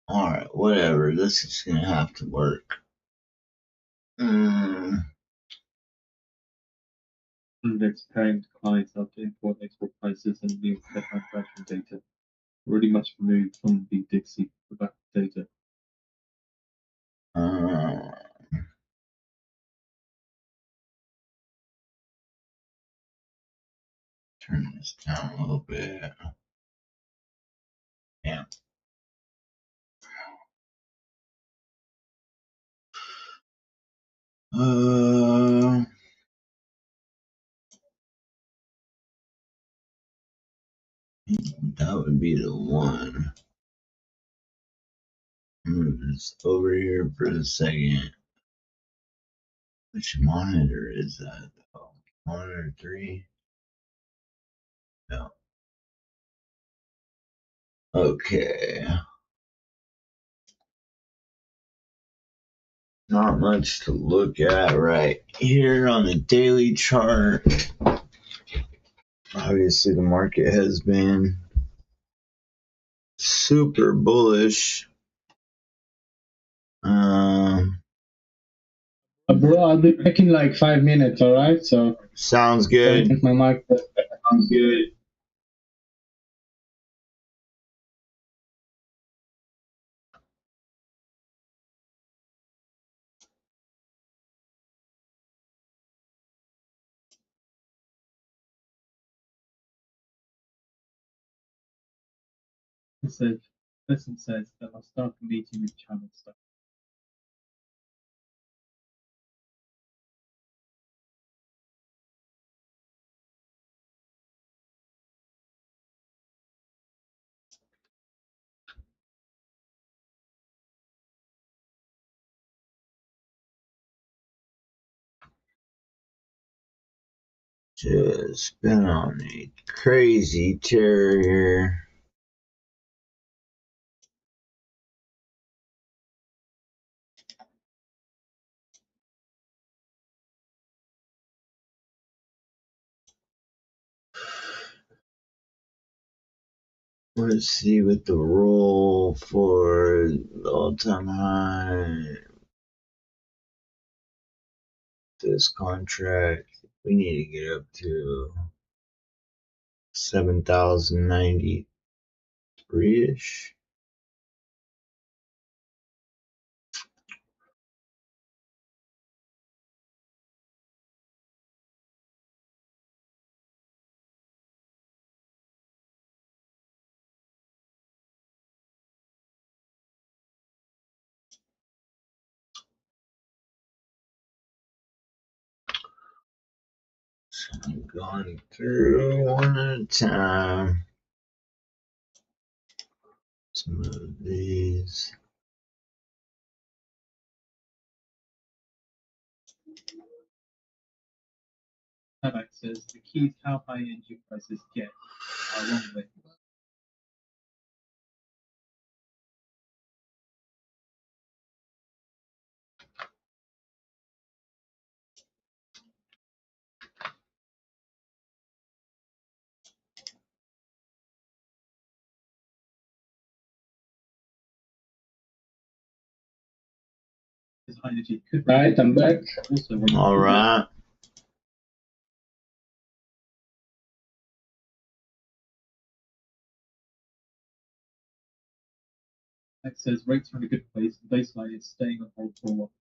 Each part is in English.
Alright, whatever. This is gonna have to work. Index paying clients have to import export prices and new Fed manufacturing data. Already much removed from the Dixie for back data. Turn this down a little bit. Yeah. That would be the one. Move this over here for a second. Which monitor is that? Oh, monitor 3? No. Okay. Not much to look at right here on the daily chart. Obviously, the market has been super bullish. Bro, I'll be back in like 5 minutes, alright? So Sounds good. my mic. Sounds good. Listen says that I'll start the meeting with channel stuff. Just been on a crazy tear here. Let's see what the roll for the all-time high. This contract, we need to get up to 7,093-ish. So I'm going through one at a time. Some of these. Tabak says the key is how high energy prices get, how long they high energy could be. Right, I'm back. Also, All right. It says rates are in a good place. The baseline is staying on hold for a while.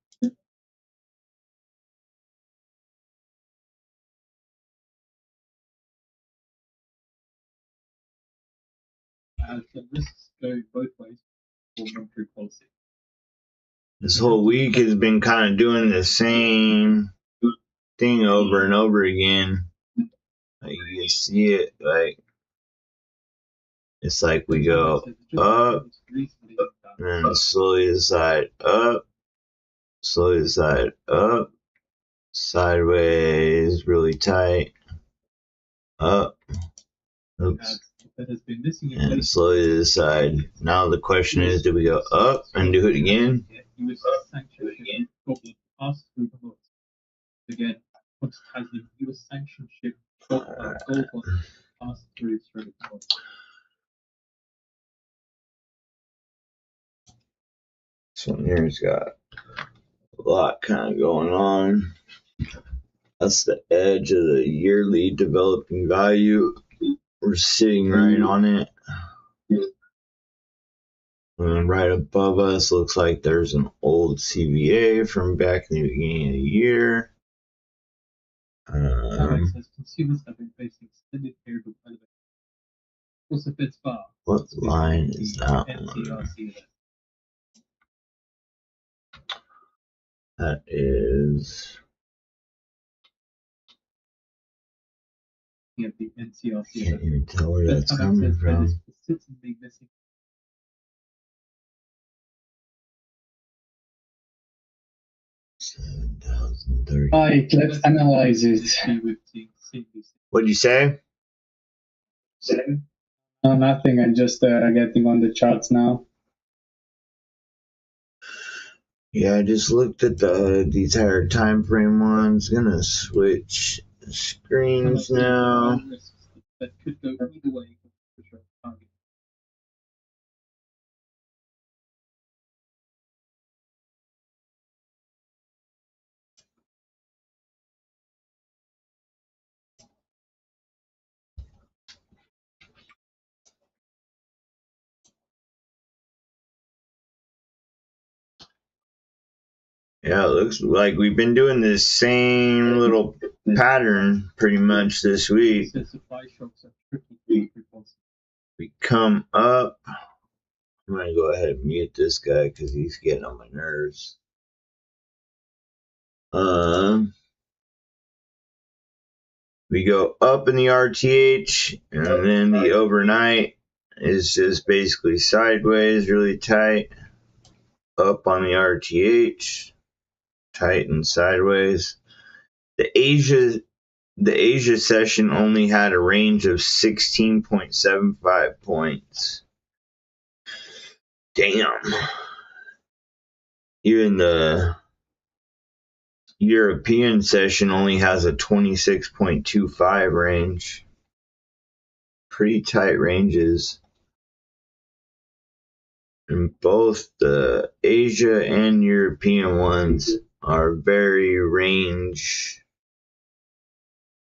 So risks go both ways for monetary policy. This whole week has been kind of doing the same thing over and over again. Like you can see it, like it's like we go up and then slowly the side up, slowly the side up, sideways, really tight, up, oops, and slowly to the side. Now the question is, do we go up and do it again? Again, quantitative US sanctionship passed through. This one here's got a lot kind of going on. That's the edge of the yearly developing value. We're sitting right on it. And right above us looks like there's an old CVA from back in the beginning of the year. Says consumers have been facing extended period of elevation. Also fits far. What line is that one? NCRC event. That is You have the NCRC can't event. even tell where That's that's how coming access from. is persistently missing. $7,030. Right, let's analyze it. What'd you say? No, nothing. I'm just getting on the charts now. Yeah, I just looked at these higher time frame ones. Gonna switch screens now. That could go either way. Target. Yeah, it looks like we've been doing this same little pattern pretty much this week. So supply shocks are tricky. We come up. I'm gonna go ahead and mute this guy because he's getting on my nerves. We go up in the RTH, and then the overnight is just basically sideways, really tight. Up on the RTH, tight and sideways. The Asia session only had a range of 16.75 points. Damn. Even the European session only has a 26.25 range. Pretty tight ranges. And both the Asia and European ones are very range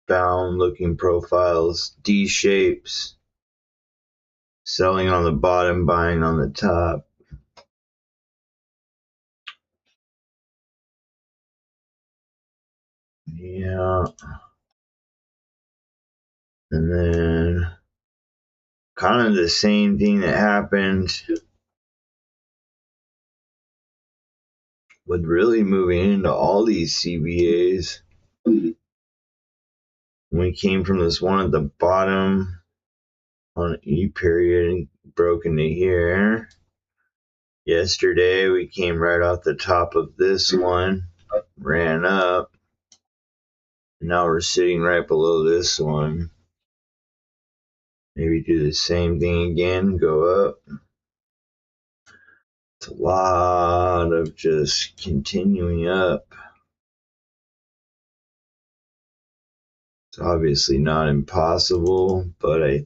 bound looking profiles, D shapes, selling on the bottom, buying on the top. Yeah. And then kind of the same thing that happened with really moving into all these CVAs. We came from this one at the bottom on E period and broke into here. Yesterday we came right off the top of this one, ran up, and now we're sitting right below this one. Maybe do the same thing again, go up. It's a lot of just continuing up. It's obviously not impossible, but I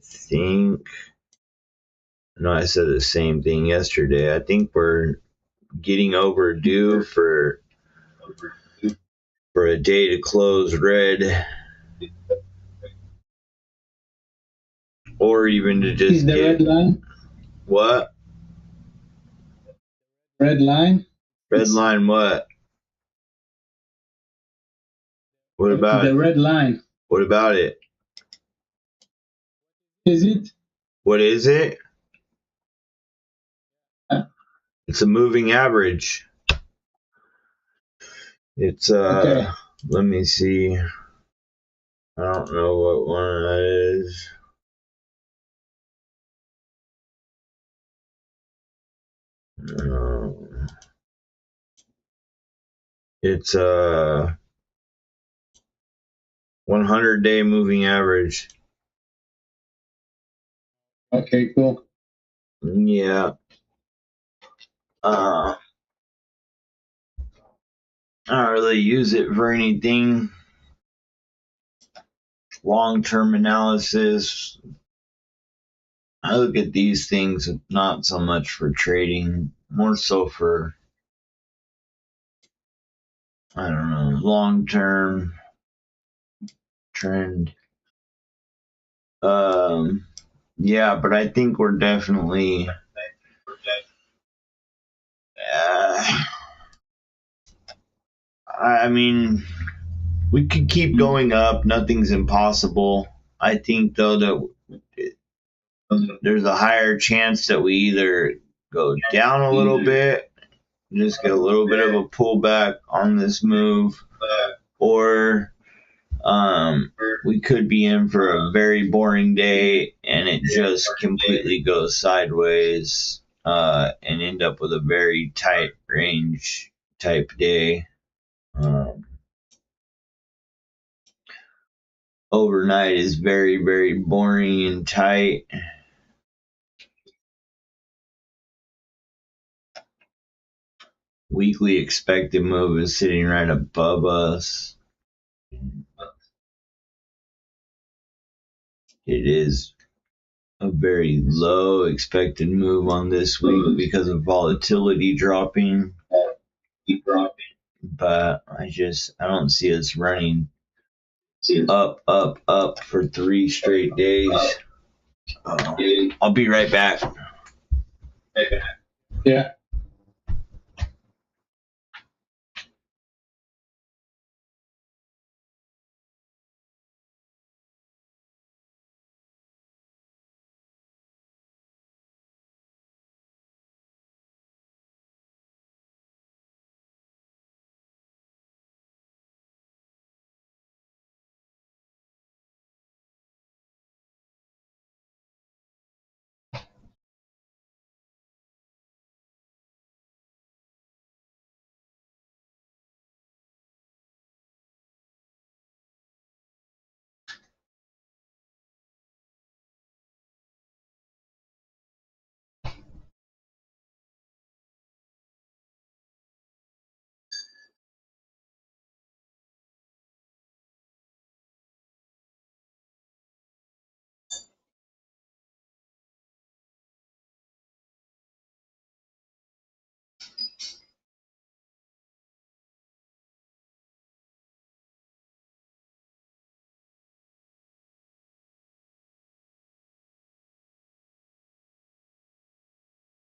know I said the same thing yesterday. I think we're getting overdue for a day to close red, or even to just Is the red line? What? Red line? Red line what? What about the it? red line? What about it? Is it? What is it? It's a moving average. It's Okay. Let me see. I don't know what one that is. It's a 100-day moving average. Okay, cool. Yeah. I don't really use it for anything. Long-term analysis. I look at these things not so much for trading, more so for I don't know, long-term trend. Yeah, but I think we're definitely. I mean, we could keep going up. Nothing's impossible. I think though that there's a higher chance that we either go down a little bit, just get a little bit of a pullback on this move, or we could be in for a very boring day and it just completely goes sideways and end up with a very tight range type day. Overnight is very, very boring and tight. Weekly expected move is sitting right above us. It is a very low expected move on this week because of volatility dropping. But I don't see us running up for 3 straight days. I'll be right back. Yeah.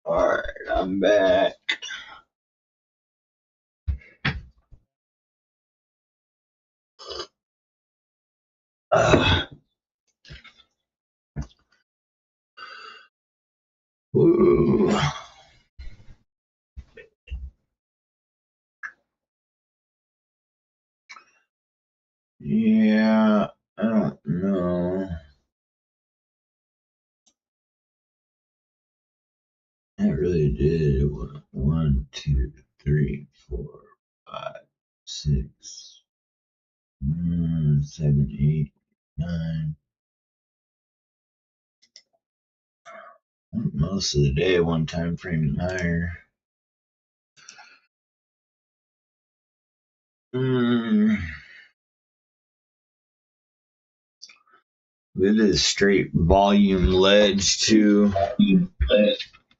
Alright, I'm back. Ooh. Yeah, I don't know. It really did. 1, 2, 3, 4, 5, 6, 7, 8, 9. Most of the day, one time frame and higher. It is straight volume ledge too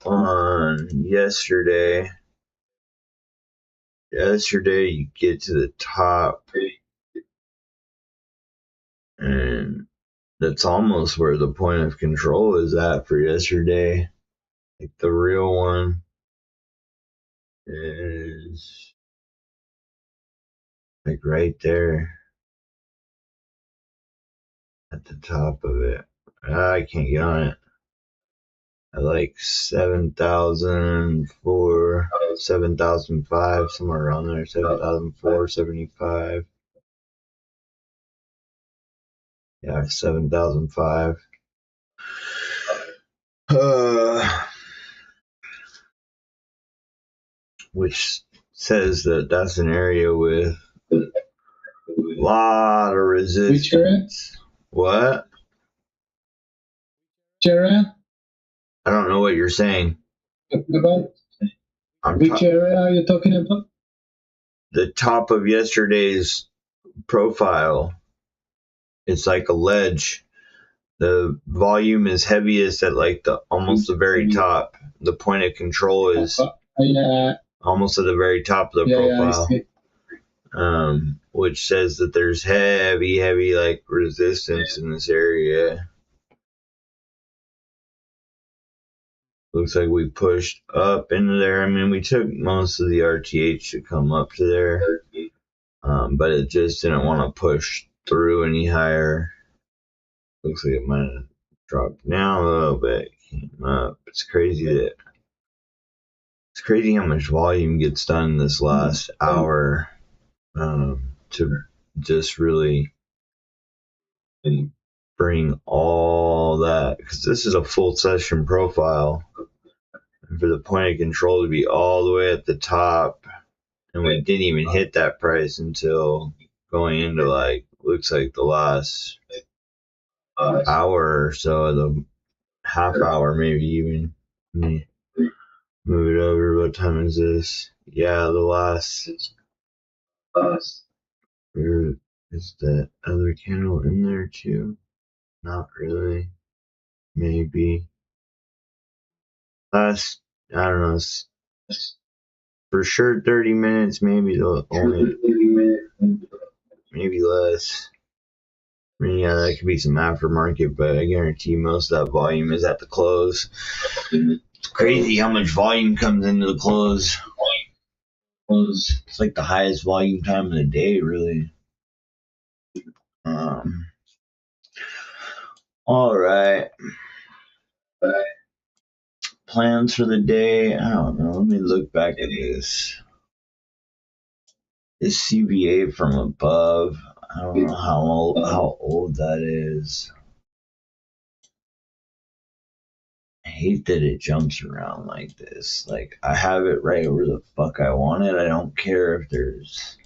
on yesterday. Yesterday you get to the top and that's almost where the point of control is at for yesterday. Like the real one is like right there at the top of it. I can't get on it. At like 7,004, 7,005, somewhere around there. 7,475. Yeah, 7,005. Which says that that's an area with a lot of resistance. What? Area? I don't know what you're saying. About which area are you talking about? The top of yesterday's profile. It's like a ledge. The volume is heaviest at like almost the very top. The point of control is almost at the very top of the profile. which says that there's heavy like resistance in this area. Looks like we pushed up into there. I mean, we took most of the RTH to come up to there, but it just didn't want to push through any higher. Looks like it might have dropped down a little bit, came up. It's crazy how much volume gets done this last hour, to just really bring all that, because this is a full session profile, and for the point of control to be all the way at the top, and we didn't even hit that price until going into like, looks like the last hour or so, the half hour maybe even. Let me move it over. What time is this? Yeah, the last. Where is that other candle in there too? Not really. Maybe. Last, I don't know, for sure 30 minutes, maybe only, maybe less. I mean, yeah, that could be some aftermarket, but I guarantee most of that volume is at the close. It's crazy how much volume comes into the close. It's like the highest volume time of the day, really. All right. Plans for the day? I don't know. Let me look back at this. This CBA from above. I don't know how old that is. I hate that it jumps around like this. Like, I have it right where the fuck I want it. I don't care if there's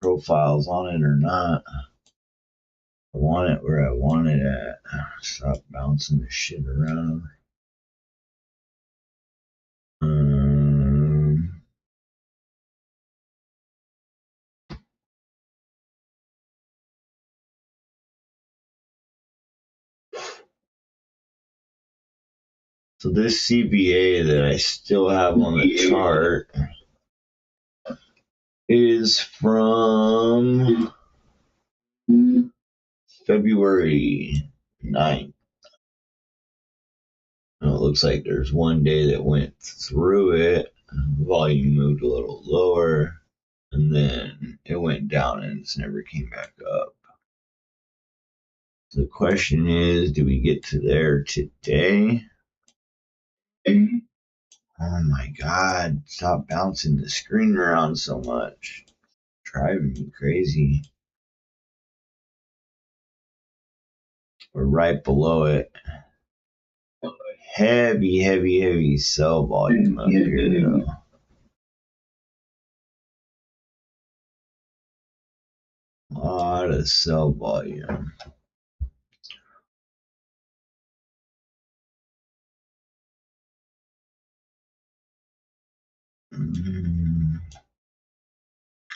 profiles on it or not. I want it where I want it at. Stop bouncing this shit around. So this CBA that I still have on the chart is from February 9th. And it looks like there's one day that went through it. Volume moved a little lower, and then it went down and it's never came back up. The question is, do we get to there today? Oh my god, stop bouncing the screen around so much. Driving me crazy. We're right below it. Heavy sell volume up here though. A lot of sell volume.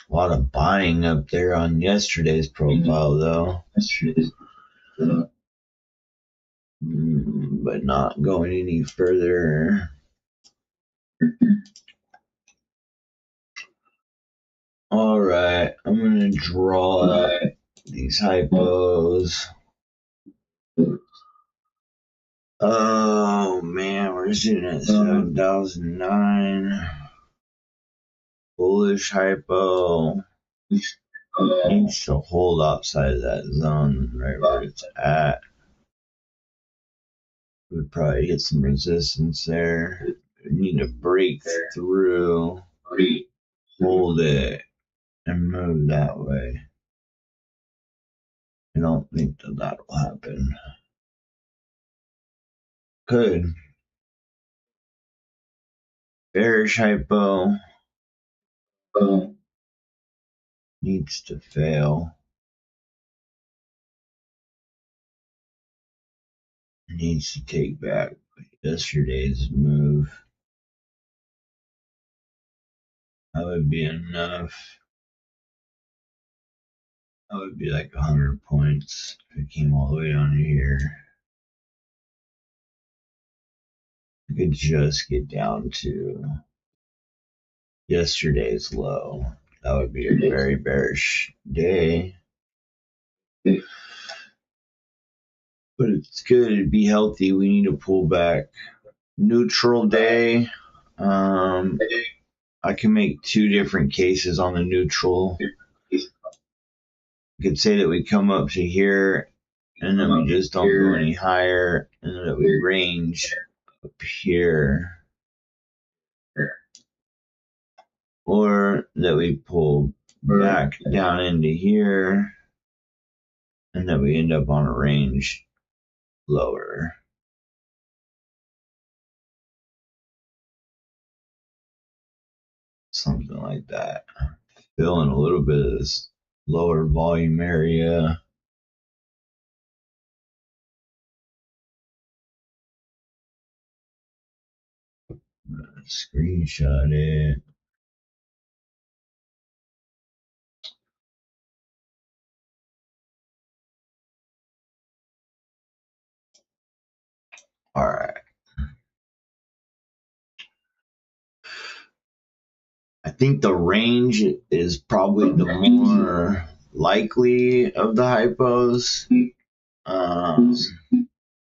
A lot of buying up there on yesterday's profile though. But not going any further. Alright, I'm gonna draw these hypos. Oh man, we're sitting at 7,009. Bullish hypo. Needs to hold outside of that zone right where it's at. Would probably get some resistance there. We need to break through, hold it, and move that way. I don't think that'll happen. Could. Bearish hypo needs to fail. Needs to take back yesterday's move. That would be enough. That would be like 100 points if it came all the way down here. I could just get down to yesterday's low. That would be a very bearish day. But it's good to be healthy. We need to pull back. Neutral day. I can make two different cases on the neutral. You could say that we come up to here and then we just don't go any higher, and then that we range up here. Or that we pull back down into here and that we end up on a range lower. Something like that. Fill in a little bit of this lower volume area. Screenshot it. All right. I think the range is probably the more likely of the hypos.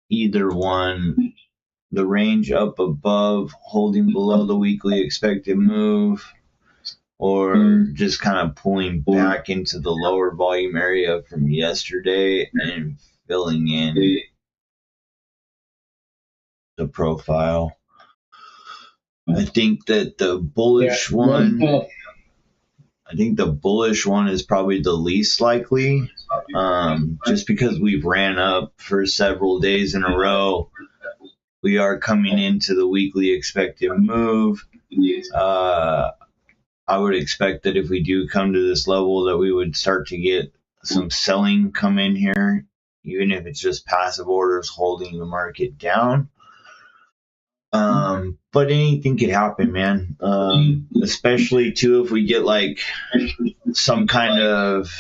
Either one, the range up above, holding below the weekly expected move, or just kind of pulling back into the lower volume area from yesterday and filling in the profile. I think that the bullish one, I think the bullish one is probably the least likely, just because we've ran up for several days in a row. We are coming into the weekly expected move. I would expect that if we do come to this level that we would start to get some selling come in here, even if it's just passive orders holding the market down. But anything could happen, man. Especially too if we get like some kind of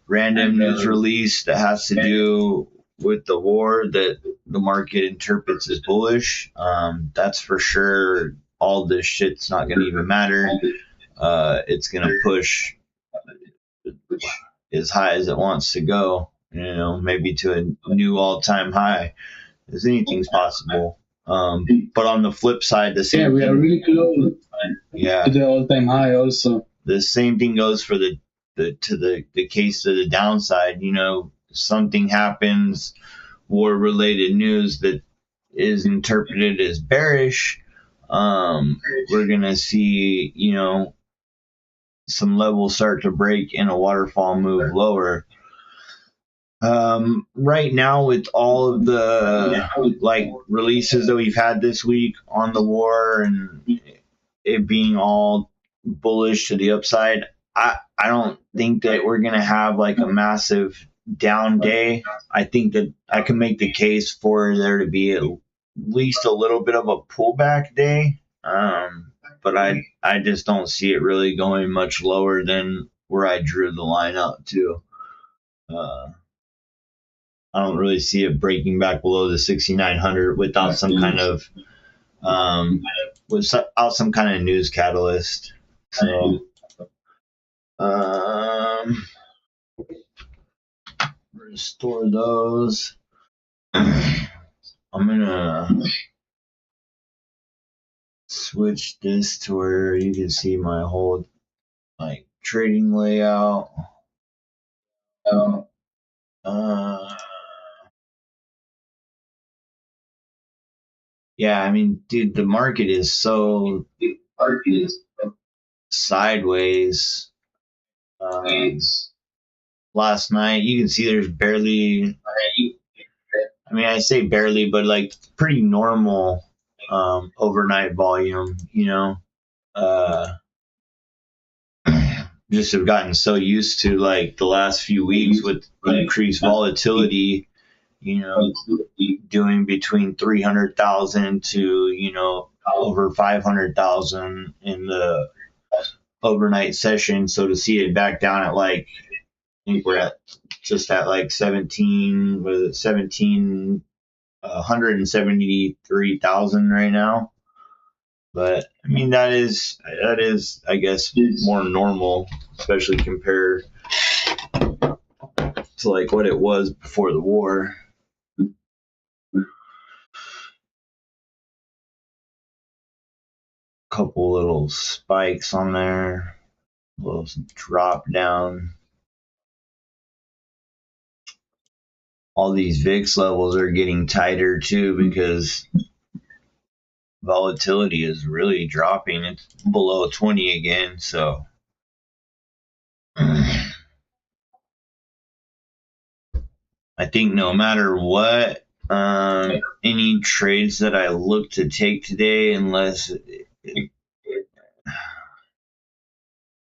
random news release that has to do with the war that the market interprets as bullish. That's for sure. All this shit's not going to even matter. It's going to push as high as it wants to go, maybe to a new all-time high, as anything's possible. But on the flip side, the same we are really close to the all-time high also. The same thing goes for the case of the downside. Something happens, war-related news that is interpreted as bearish. We're going to see, some levels start to break and a waterfall move lower. Right now, with all of the releases that we've had this week on the war and it being all bullish to the upside, I don't think that we're gonna have like a massive down day. I think that I can make the case for there to be at least a little bit of a pullback day. But I just don't see it really going much lower than where I drew the line up to. I don't really see it breaking back below the 6,900 without some kind of without some kind of news catalyst. So restore those. I'm gonna switch this to where you can see my whole trading layout. Yeah, I mean, dude, the market is so sideways. Last night, you can see there's barely, I mean, I say barely, but like pretty normal overnight volume, just have gotten so used to like the last few weeks with increased volatility, doing between 300,000 to, over 500,000 in the overnight session. So to see it back down at I think we're at 173,000 right now. But I mean that is I guess more normal, especially compared to like what it was before the war. Couple little spikes on there, little drop down. All these VIX levels are getting tighter too because volatility is really dropping. It's below 20 again, so I think no matter what, any trades that I look to take today, unless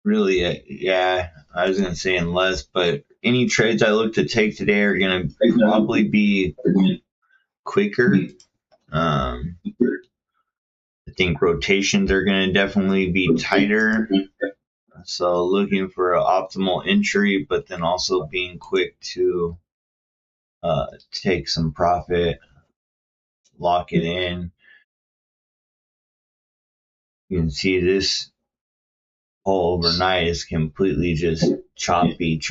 really, yeah, I was gonna say unless, but any trades I look to take today are gonna probably be quicker. I think rotations are gonna definitely be tighter. So looking for an optimal entry, but then also being quick to take some profit, lock it in. You can see this whole overnight is completely just choppy.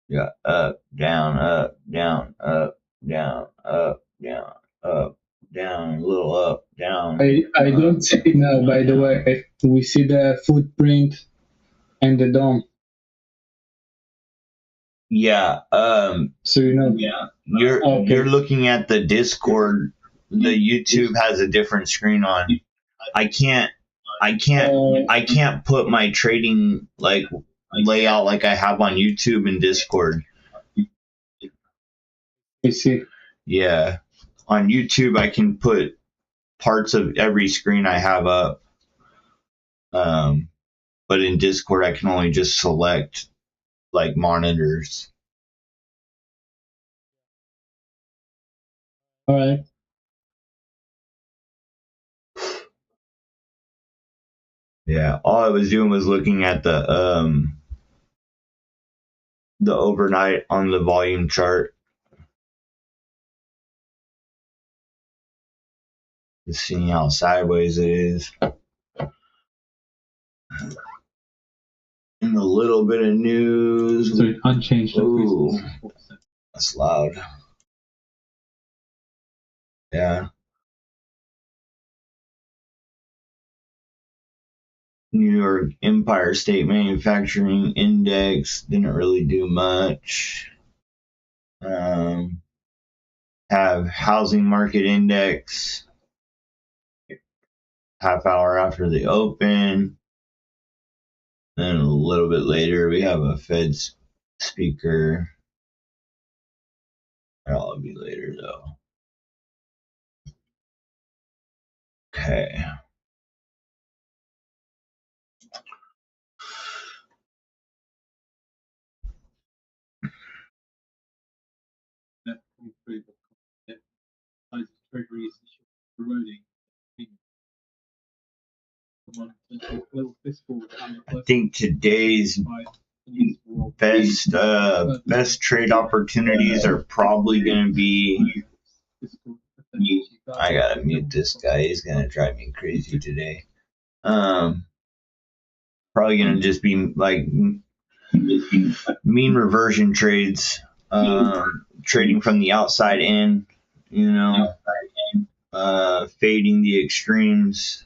Yeah, up, down, up, down, up, down, up, down, up, down, a little up, down. I don't see it now, by the way. We see the footprint and the dome. Yeah, So you know. you're looking at the Discord. The YouTube has a different screen on. I can't put my trading like layout like I have on YouTube and Discord. I see. Yeah, on YouTube I can put parts of every screen I have up. But in Discord I can only just select like monitors. All right. Yeah, all I was doing was looking at the overnight on the volume chart. Just seeing how sideways it is. And a little bit of news. So unchanged. Ooh, that's loud. Yeah. New York Empire State Manufacturing Index didn't really do much. Have housing market index half hour after the open. Then a little bit later we have a Fed speaker. That'll be later though. Okay. Treasuries eroding. I think today's best trade opportunities are probably going to be. I gotta mute this guy. He's gonna drive me crazy today. Probably gonna just be like mean reversion trades. Trading from the outside in. You know, fading the extremes.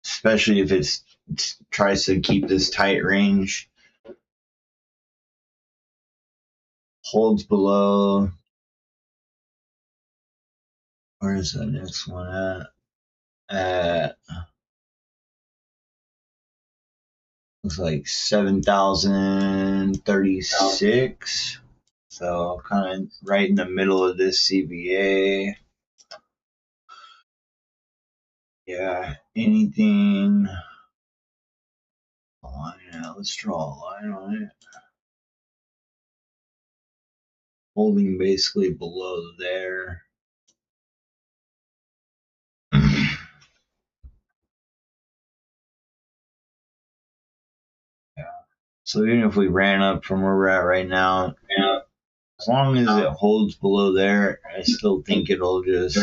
Especially if it tries to keep this tight range. Holds below. Where is the next one at? Looks like 7,036. So kind of right in the middle of this CBA. Yeah, anything. Let's draw a line on it. Holding basically below there. Yeah. So even if we ran up from where we're at right now, as long as it holds below there, I still think it'll just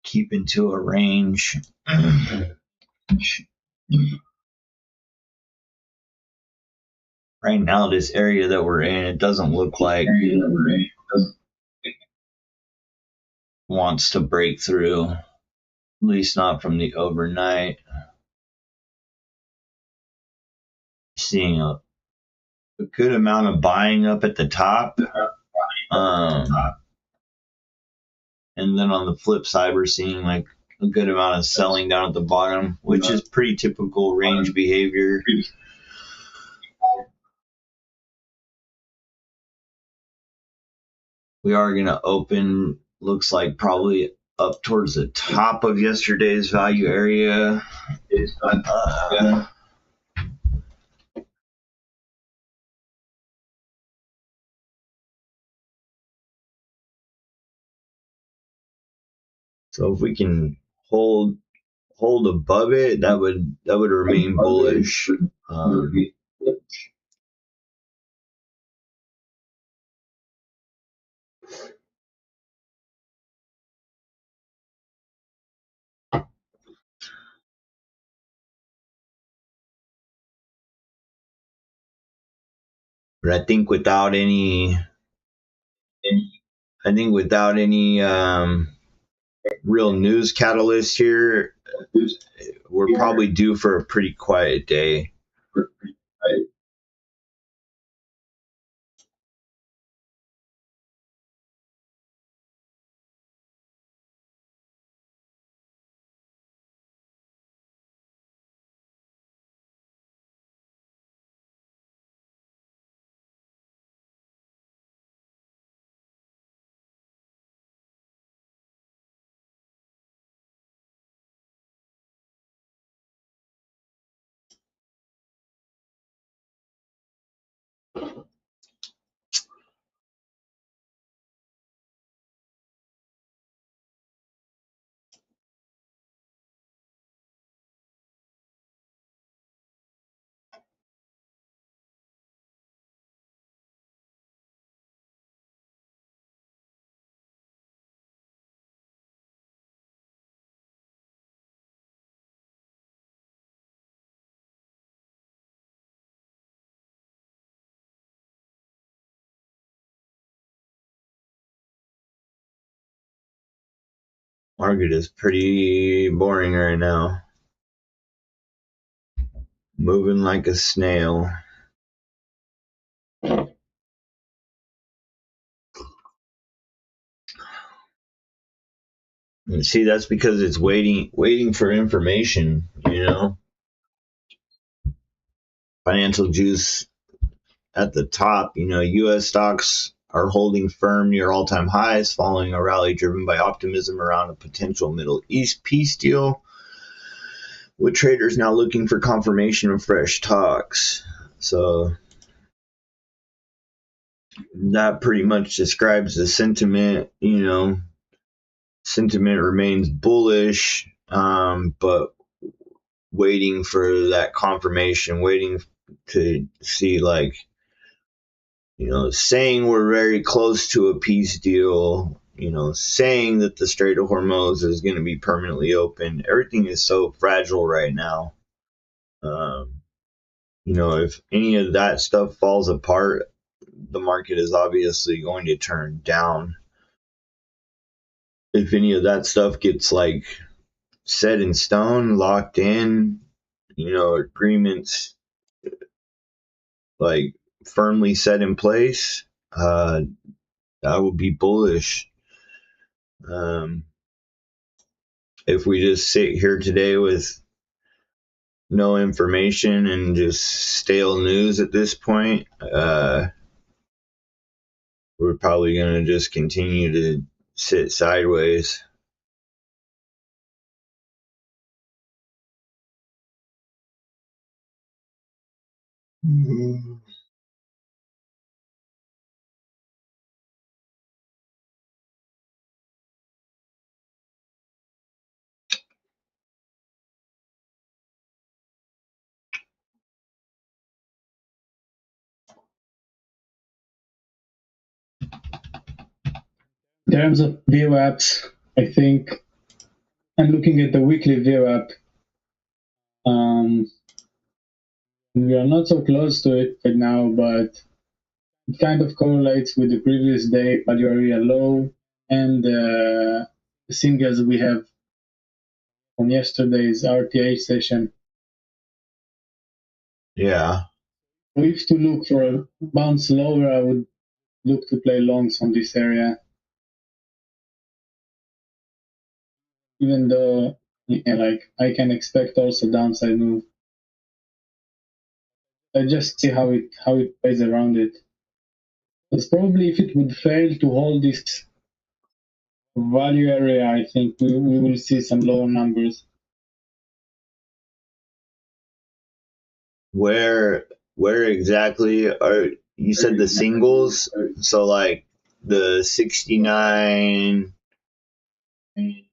keep into a range. Right now, this area that we're in, it doesn't look like wants to break through, at least not from the overnight. Seeing a good amount of buying up at the top. And then on the flip side, we're seeing like a good amount of selling down at the bottom, which is pretty typical range behavior. We are going to open, looks like probably up towards the top of yesterday's value area. So if we can hold above it, that would remain bullish. But I think without any real news catalyst here, we're probably due for a pretty quiet day. Market is pretty boring right now. Moving like a snail. And see, that's because it's waiting for information, Financial juice at the top. U.S. stocks are holding firm near all-time highs following a rally driven by optimism around a potential Middle East peace deal, with traders now looking for confirmation of fresh talks. So that pretty much describes the sentiment. Sentiment remains bullish, but waiting for that confirmation, waiting to see, saying we're very close to a peace deal, saying that the Strait of Hormuz is going to be permanently open. Everything is so fragile right now. If any of that stuff falls apart, the market is obviously going to turn down. If any of that stuff gets set in stone, locked in, agreements firmly set in place, that would be bullish. If we just sit here today with no information and just stale news at this point, we're probably going to just continue to sit sideways. terms of VWAPs, I think I'm looking at the weekly VWAP. We are not so close to it right now, but it kind of correlates with the previous day value area low and the singles we have from yesterday's RTH session. Yeah. So if to look for a bounce lower, I would look to play longs on this area. Even though like I can expect also downside move. I just see how it plays around it. Because probably if it would fail to hold this value area, I think we will see some lower numbers. Where exactly are you said the singles? So like the 69,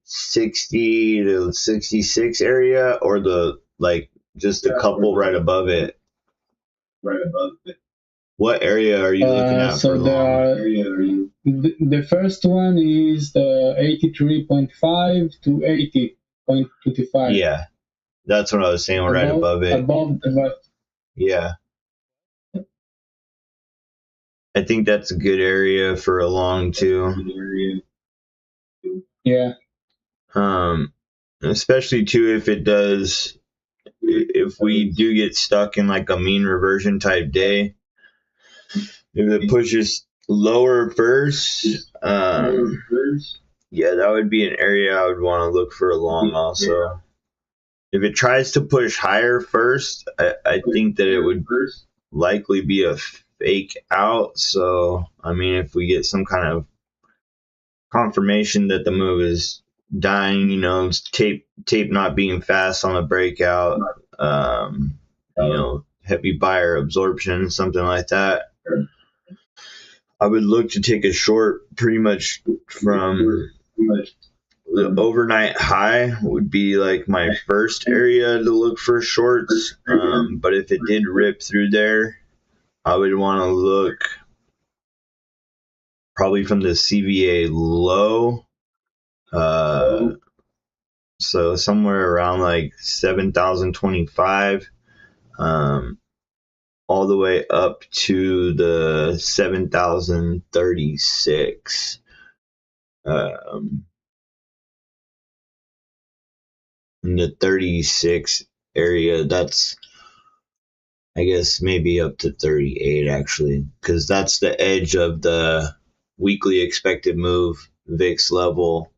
60 to 66 area, or the like just a couple right above it? Right above it. What area are you looking at So for there long? are, the first one is the 83.5 to 80.25. Yeah, that's what I was saying. Right above it. Above the Yeah. I think that's a good area for a long too. yeah. Especially too if we do get stuck in like a mean reversion type day, if it pushes lower first, yeah, that would be an area I would want to look for a long also. If it tries to push higher first, I think that it would likely be a fake out. So, I mean, if we get some kind of confirmation that the move is dying, tape not being fast on the breakout, heavy buyer absorption, something like that, I would look to take a short pretty much from the overnight high would be like my first area to look for shorts. But if it did rip through there, I would want to look probably from the CVA low. So somewhere around like 7,025, all the way up to the 7,036. In the 36 area, that's, I guess, maybe up to 38 actually, because that's the edge of the weekly expected move VIX level.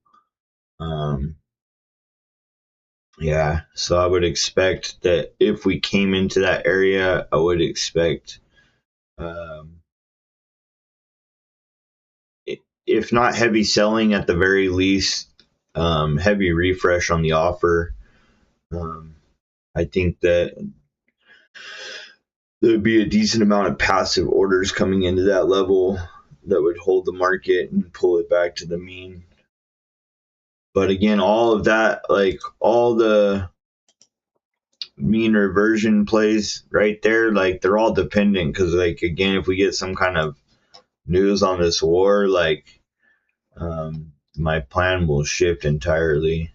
Yeah, so I would expect that if we came into that area, I would expect, if not heavy selling, at the very least, heavy refresh on the offer. I think that there'd be a decent amount of passive orders coming into that level that would hold the market and pull it back to the mean. But again, all of that, like all the mean reversion plays right there, like they're all dependent, because like again, if we get some kind of news on this war, like my plan will shift entirely.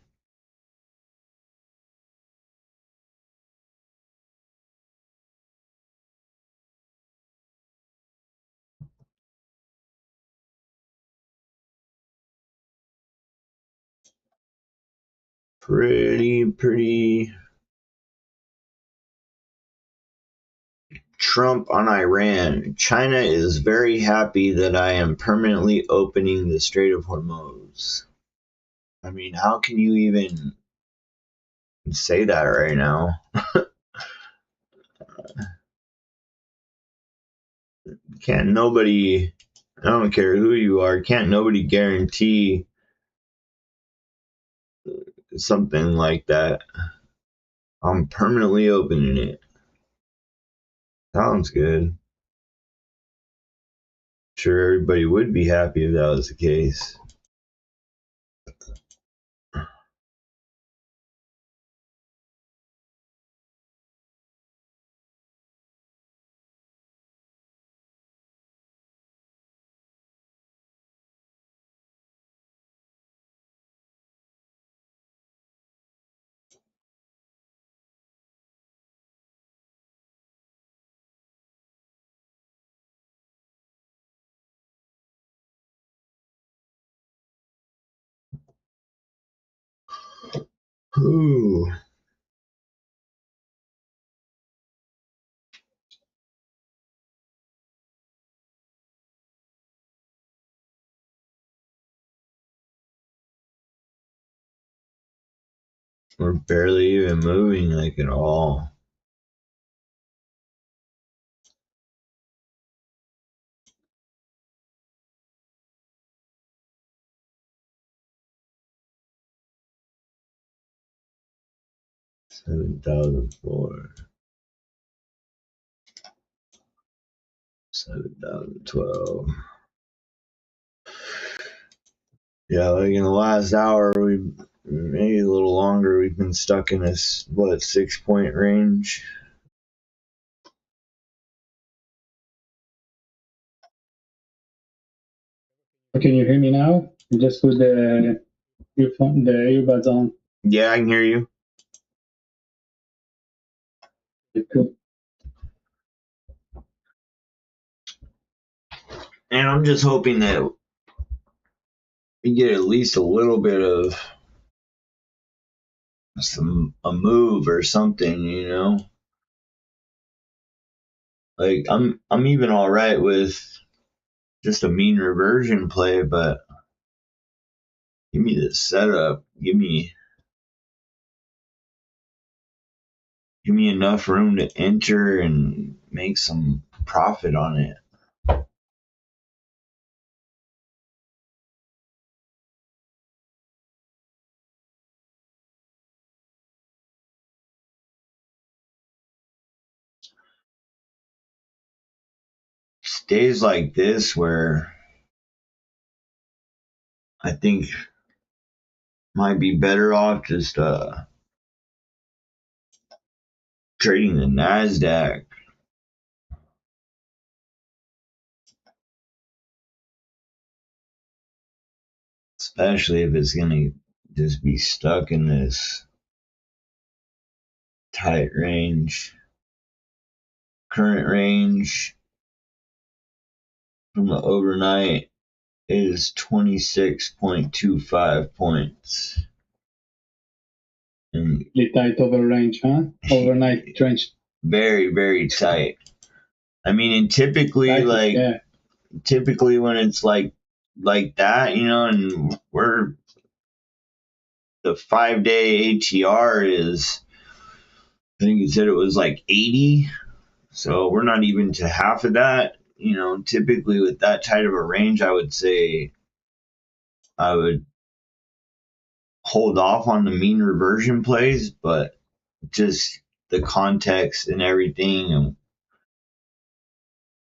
Pretty Trump on Iran. China is very happy that I am permanently opening the Strait of Hormuz. I mean, how can you even say that right now? Can't nobody, I don't care who you are, can't nobody guarantee something like that. I'm permanently opening it. Sounds good. Sure, everybody would be happy if that was the case. Ooh. We're barely even moving like at all. $7,004. 7,012. Yeah, like in the last hour, maybe a little longer, we've been stuck in this, 6-point range. Can you hear me now? You just put the earbuds on. Yeah, I can hear you. Cool. And I'm just hoping that we get at least a little bit of a move or something, you know? Like I'm even all right with just a mean reversion play, but give me the setup. Give me enough room to enter and make some profit on it. Days like this where I think might be better off just trading the NASDAQ. Especially if it's gonna just be stuck in this tight range. Current range from the overnight is 26.25 points. And Tight over range, huh? Overnight range. very, very tight. I mean, and typically, Yeah. typically when it's like that, you know, and the 5-day ATR is, I think you said it was like 80. So we're not even to half of that. You know, typically with that tight of a range, I would say I would hold off on the mean reversion plays, but just the context and everything. And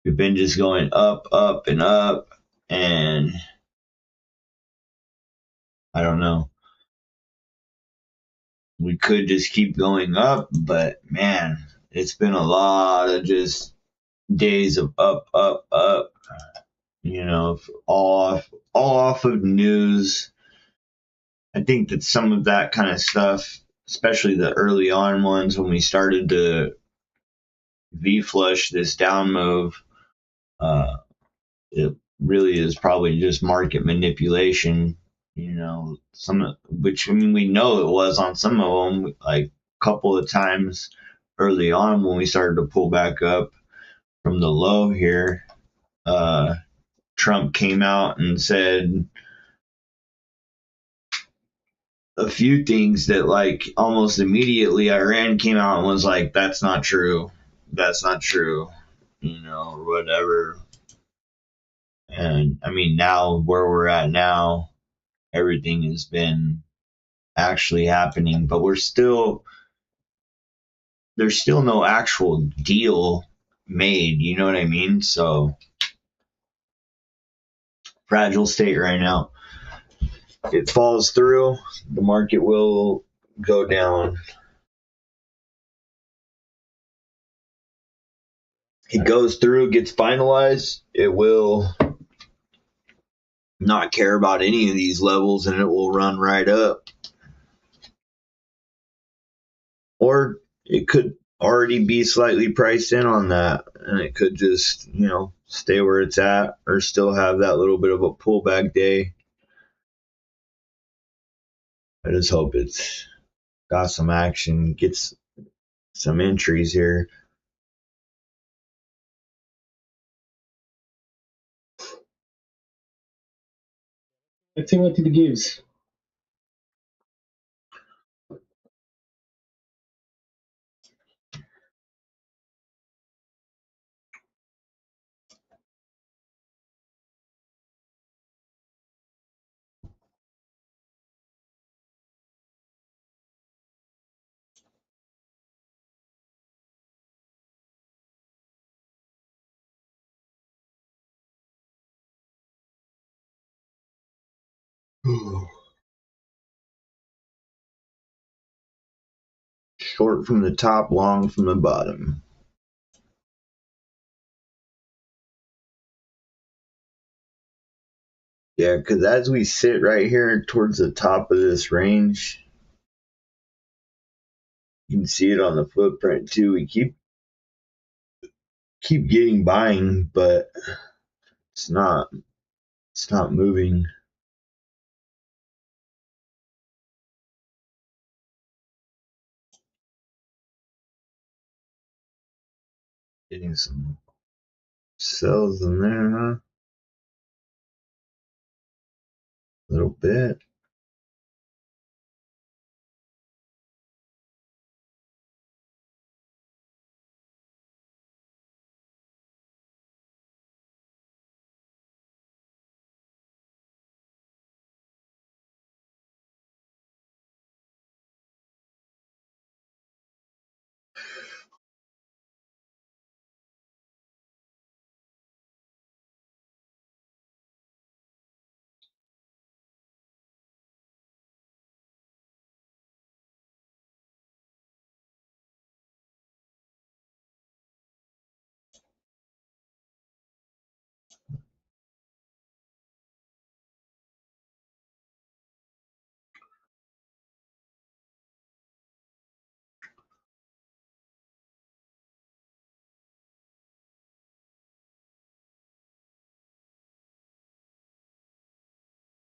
we've been just going up, up, and up. And I don't know. We could just keep going up, but man, it's been a lot of just days of up, up, up. You know, all off of news. I think that some of that kind of stuff, especially the early on ones when we started to V flush this down move, it really is probably just market manipulation. You know, which I mean we know it was on some of them, like a couple of times early on when we started to pull back up from the low here. Trump came out and said a few things that like almost immediately Iran came out and was like, that's not true, you know, or whatever. And I mean, now where we're at now, everything has been actually happening, but there's still no actual deal made, you know what I mean? So fragile state right now. If it falls through, the market will go down. It goes through, gets finalized, it will not care about any of these levels and it will run right up. Or it could already be slightly priced in on that and it could just, you know, stay where it's at or still have that little bit of a pullback day. I just hope it's got some action, gets some entries here. Let's see what it gives. Short from the top, long from the bottom. Yeah, because as we sit right here towards the top of this range, you can see it on the footprint too. We keep getting buying, but it's not moving. Getting some sells in there, huh? A little bit.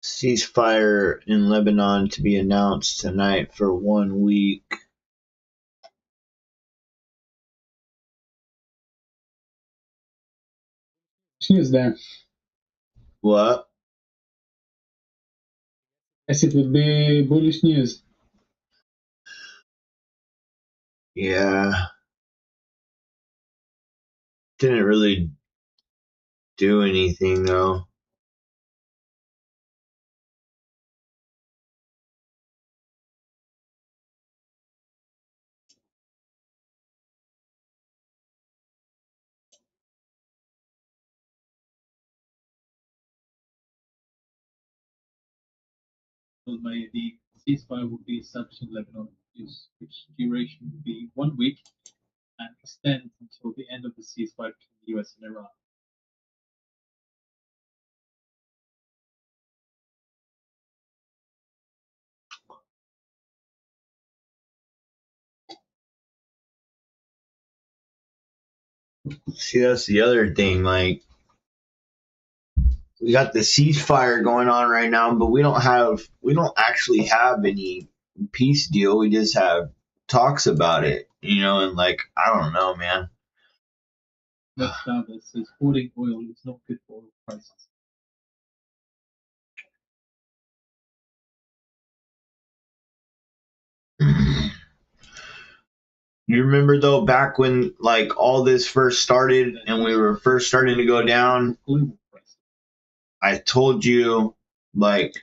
Ceasefire in Lebanon to be announced tonight for 1 week. News there. What? Yes, it would be bullish news. Yeah. Didn't really do anything though. Well, the ceasefire will be established in Lebanon, which duration will be 1 week and extend until the end of the ceasefire between the US and Iran. See, that's the other thing. Like, we got the ceasefire going on right now, but we don't actually have any peace deal. We just have talks about it, and like, I don't know, man. Nostradamus says hoarding oil is not good for oil prices. You remember though, back when like all this first started and we were first starting to go down, Global prices. I told you, like,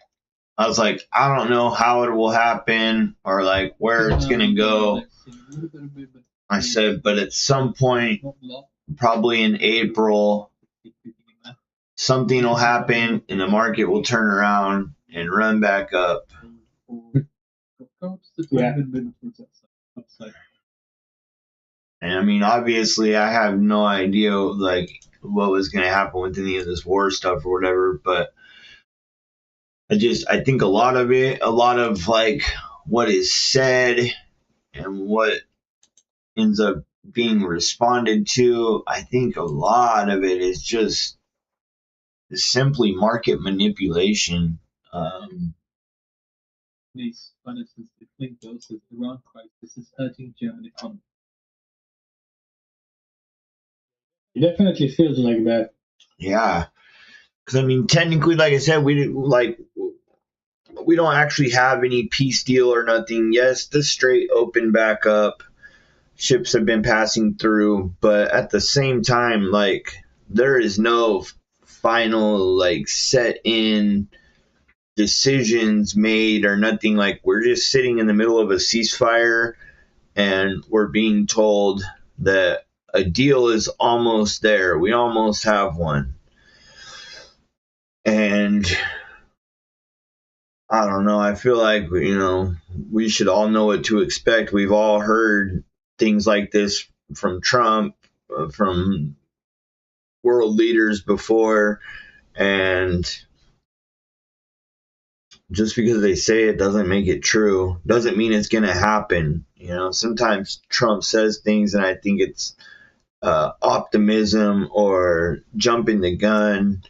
I was like, I don't know how it will happen or like where it's gonna go. I said, but at some point, probably in April, something will happen and the market will turn around and run back up. Yeah. And I mean, obviously, I have no idea like what was going to happen with any of this war stuff or whatever, but I think a lot of like what is said and what ends up being responded to, I think a lot of it is just simply market manipulation. Japanese finances, they think those that the Iran crisis is hurting German economy. It definitely feels like that. Yeah, because I mean, technically, like I said, we don't actually have any peace deal or nothing. Yes, the strait opened back up. Ships have been passing through, but at the same time, like there is no final like set in decisions made or nothing. Like we're just sitting in the middle of a ceasefire and we're being told that a deal is almost there. We almost have one. And I don't know. I feel like, we should all know what to expect. We've all heard things like this from Trump, from world leaders before. And just because they say it doesn't make it true, doesn't mean it's going to happen. Sometimes Trump says things and I think it's optimism or jumping the gun.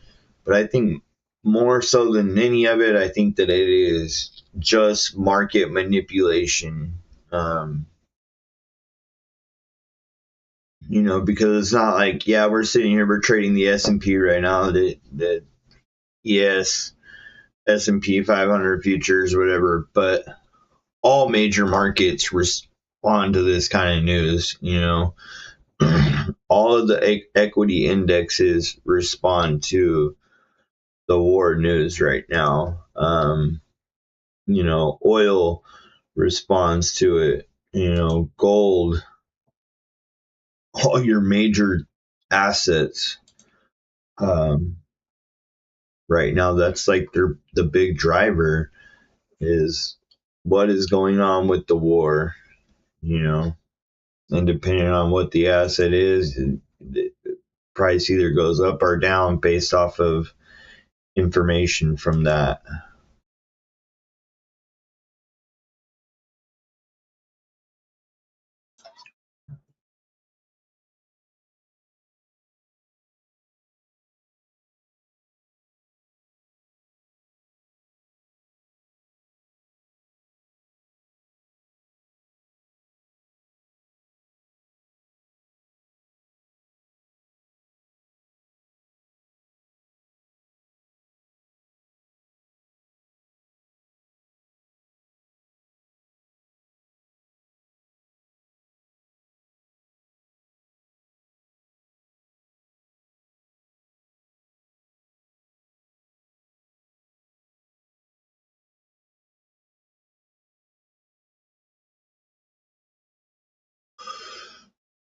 But I think more so than any of it, I think that it is just market manipulation. Because it's not like, yeah, we're sitting here, we're trading the S&P right now. That yes, S&P 500 futures, whatever, but all major markets respond to this kind of news. All of the equity indexes respond to the war news right now. Oil responds to it. Gold, all your major assets. Right now, that's like the big driver is what is going on with the war. And depending on what the asset is, the price either goes up or down based off of information from that.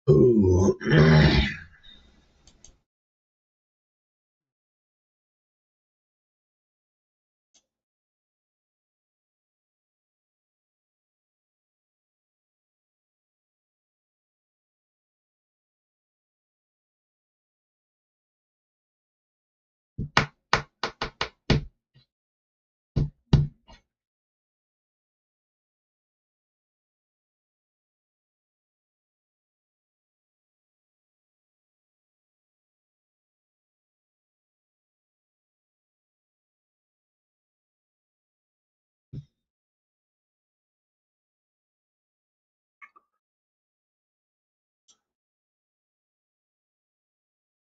Ooh.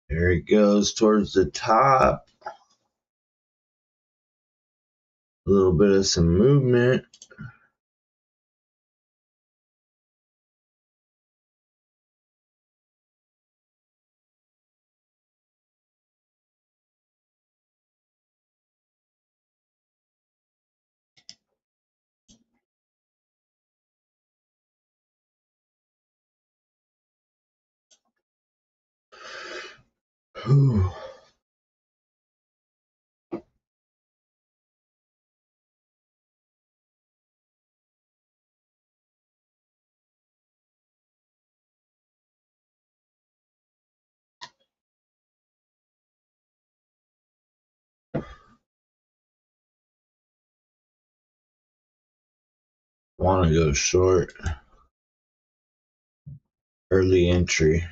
There it goes towards the top. A little bit of some movement. Ooh. Want to go short. Early entry.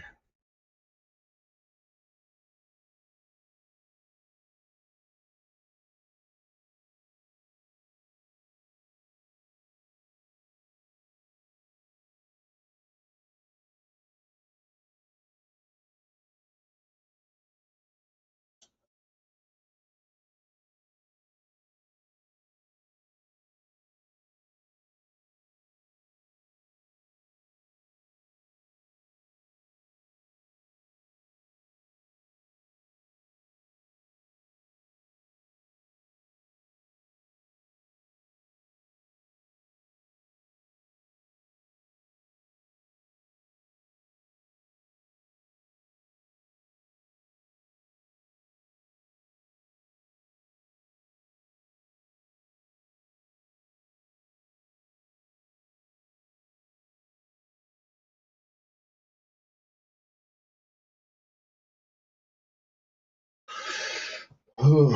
All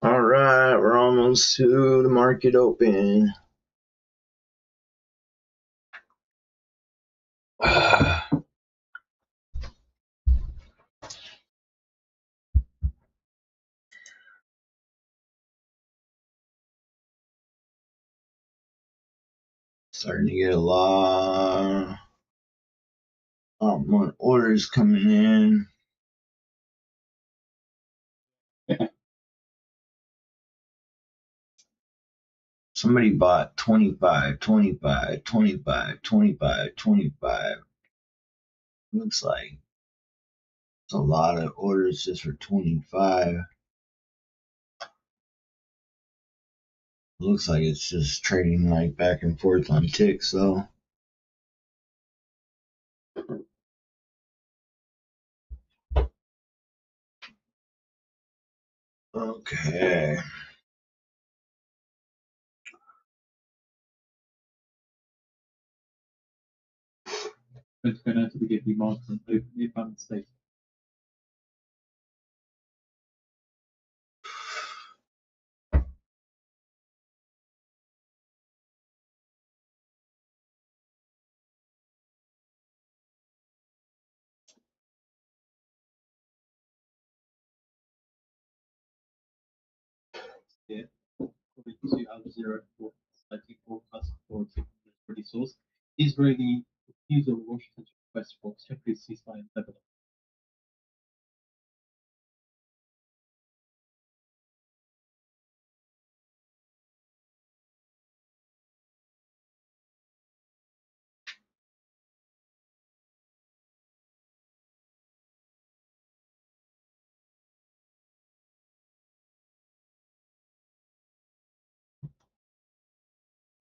right, we're almost to the market open. Starting to get a lot more orders coming in. Somebody bought 25, 25, 25, 25, 25. Looks like it's a lot of orders just for 25. Looks like it's just trading like back and forth on ticks though. Okay. It's going to have to get remarked and if I'm mistaken. Yeah, according to Al Jazeera, slightly forecast for security source, Israeli refusal of Washington's request for temporary ceasefire in Lebanon.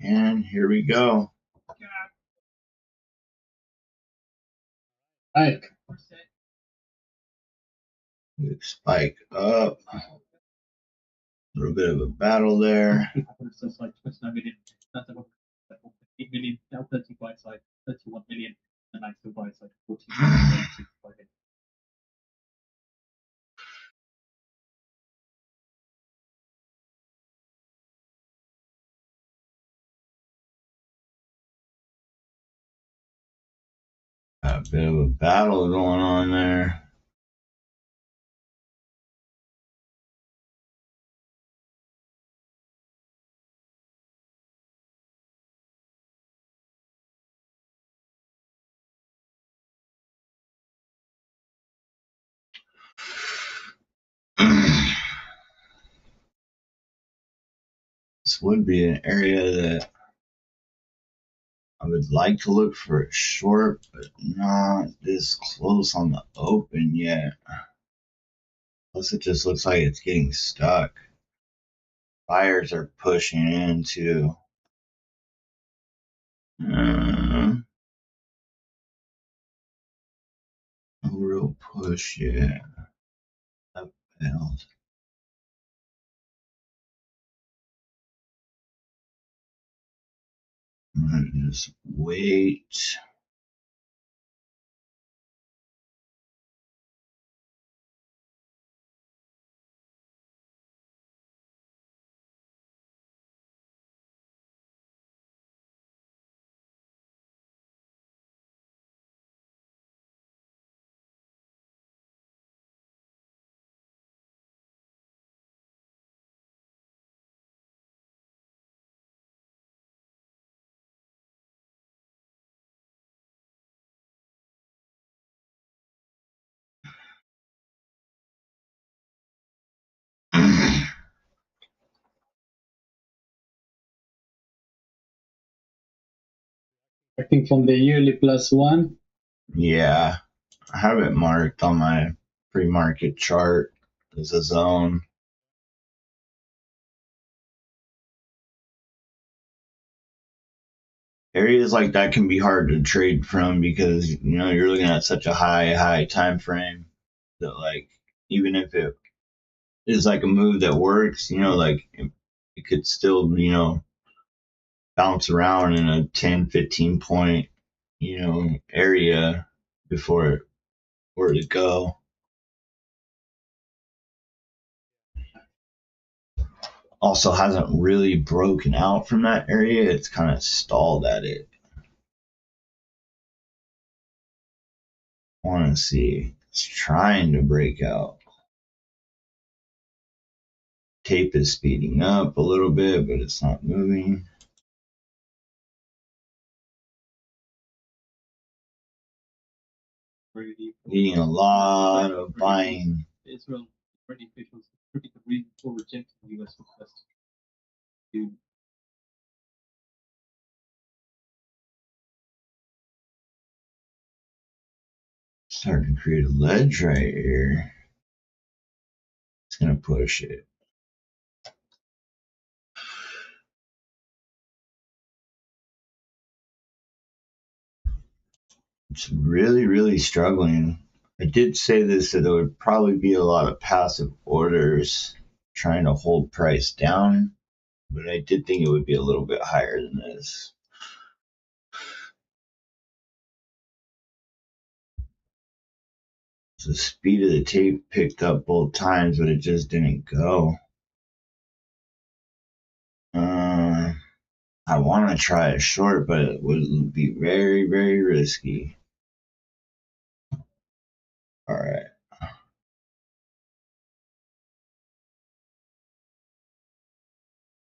And here we go. Ike. Big spike up. A little bit of a battle there. So it's like 29 million. That's about 8 million. Now 30 buy side, 31 million. And I still buy side 14 million. 65 million. Got a bit of a battle going on there. This would be an area that I would like to look for a short, but not this close on the open yet. Plus, it just looks like it's getting stuck. Buyers are pushing into. No real push yet. Up failed. I'm gonna just wait. I think from the yearly +1. Yeah, I have it marked on my pre-market chart as a zone. Areas like that can be hard to trade from because you're looking at such a high time frame that like even if it is like a move that works, like it could still bounce around in a 10-15 point area before it were to go. also hasn't really broken out from that area. It's kind of stalled at it. I want to see. It's trying to break out. Tape is speeding up a little bit, but it's not moving. Getting a lot of buying. Israel Israeli officials attribute the reason for rejecting the U.S. request to Starting to create a ledge right here. It's gonna push it. It's really, really struggling. I did say this that there would probably be a lot of passive orders trying to hold price down, but I did think it would be a little bit higher than this. So the speed of the tape picked up both times, but it just didn't go. I want to try a short, but it would be very, very risky. All right.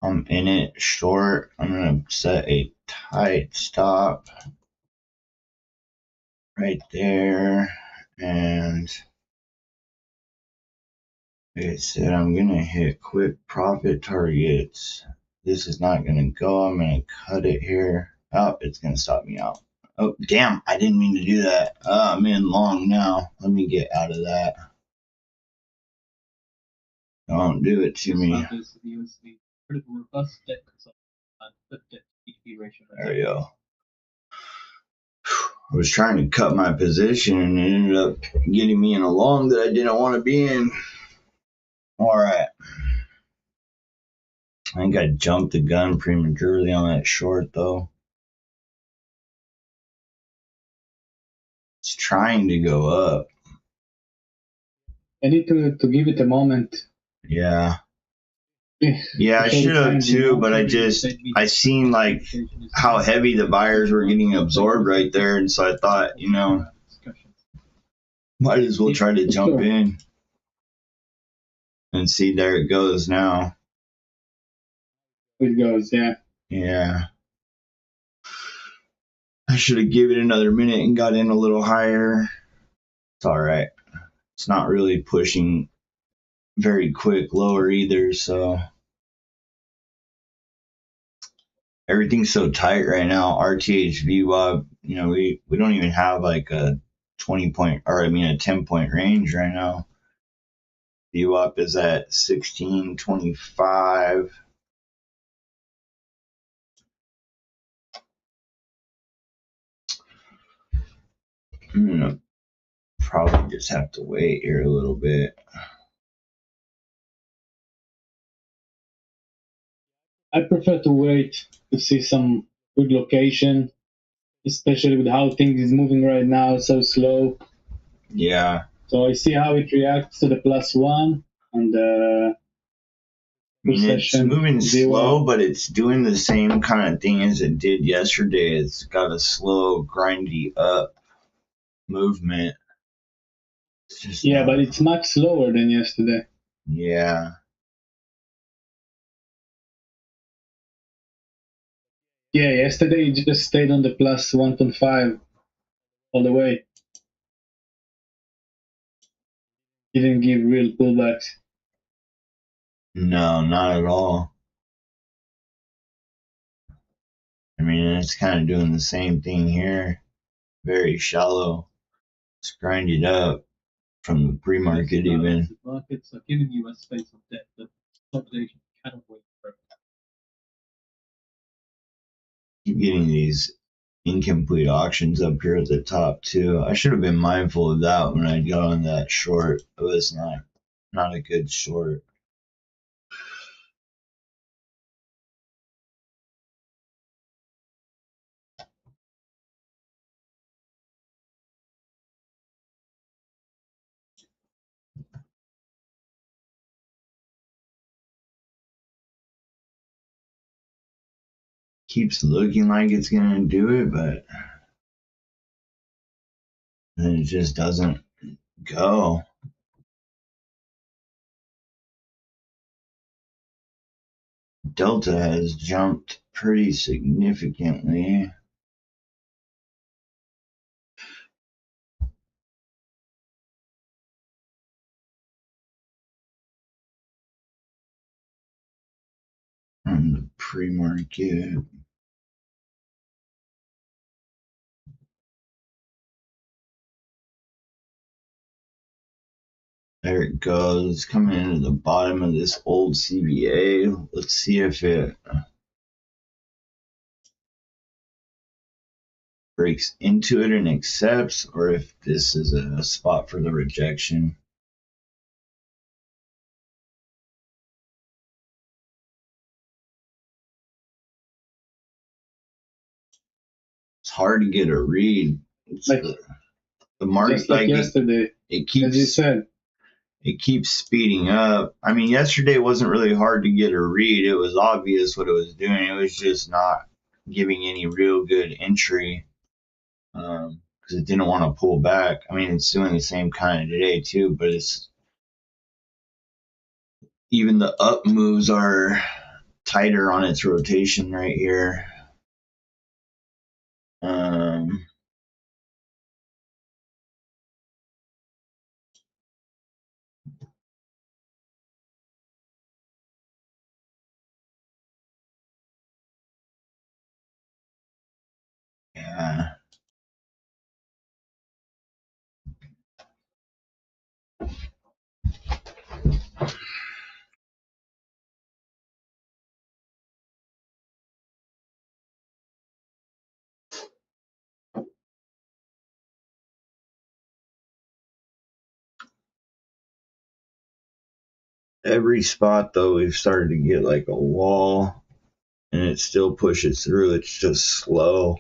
I'm in it short. I'm going to set a tight stop right there. And like I said, I'm going to hit quick profit targets. This is not going to go. I'm going to cut it here. Oh, it's going to stop me out. Oh, damn. I didn't mean to do that. I'm in long now. Let me get out of that. Don't do it to me. Critical robust debt and debt to GDP ratio. There we go. I was trying to cut my position and it ended up getting me in a long that I didn't want to be in. All right. I think I jumped the gun prematurely on that short though. It's trying to go up. I need to give it a moment. Yeah. Yeah, I should have too, but I seen like how heavy the buyers were getting absorbed right there, and so I thought, might as well try to jump in and see. There it goes now. It goes, yeah. Yeah. I should have given it another minute and got in a little higher. It's all right. It's not really pushing very quick lower either, so everything's so tight right now. RTH VWAP, we don't even have like a 20-point, or I mean a 10-point range right now. VWAP is at 1625. I'm gonna probably just have to wait here a little bit. I prefer to wait to see some good location, especially with how things is moving right now, so slow. Yeah. So I see how it reacts to the +1 and it's moving slow, but it's doing the same kind of thing as it did yesterday. It's got a slow, grindy up movement. Yeah, but it's much slower than yesterday. Yeah. Yeah, yesterday it just stayed on the +1.5 all the way. Didn't give real pullbacks. No, not at all. I mean, it's kind of doing the same thing here. Very shallow. It's grinded up from the pre-market even. Markets are giving U.S. space of debt that consolidation cannot wait forever. Keep getting these incomplete auctions up here at the top too. I should have been mindful of that when I got on that short. It was not a good short. keeps looking like it's gonna do it, but then it just doesn't go. Delta has jumped pretty significantly. From the pre-market. There it goes, coming into the bottom of this old CBA. Let's see if it breaks into it and accepts, or if this is a spot for the rejection. It's hard to get a read. It's Like- the market, Just like yesterday, it as you keeps said. it keeps speeding up. I mean, yesterday wasn't really hard to get a read. It was obvious what it was doing. It was just not giving any real good entry because it didn't want to pull back. I mean, it's doing the same kind of today too, but it's even the up moves are tighter on its rotation right here. Yeah. Every spot though, we've started to get like a wall, and it still pushes through. It's just slow.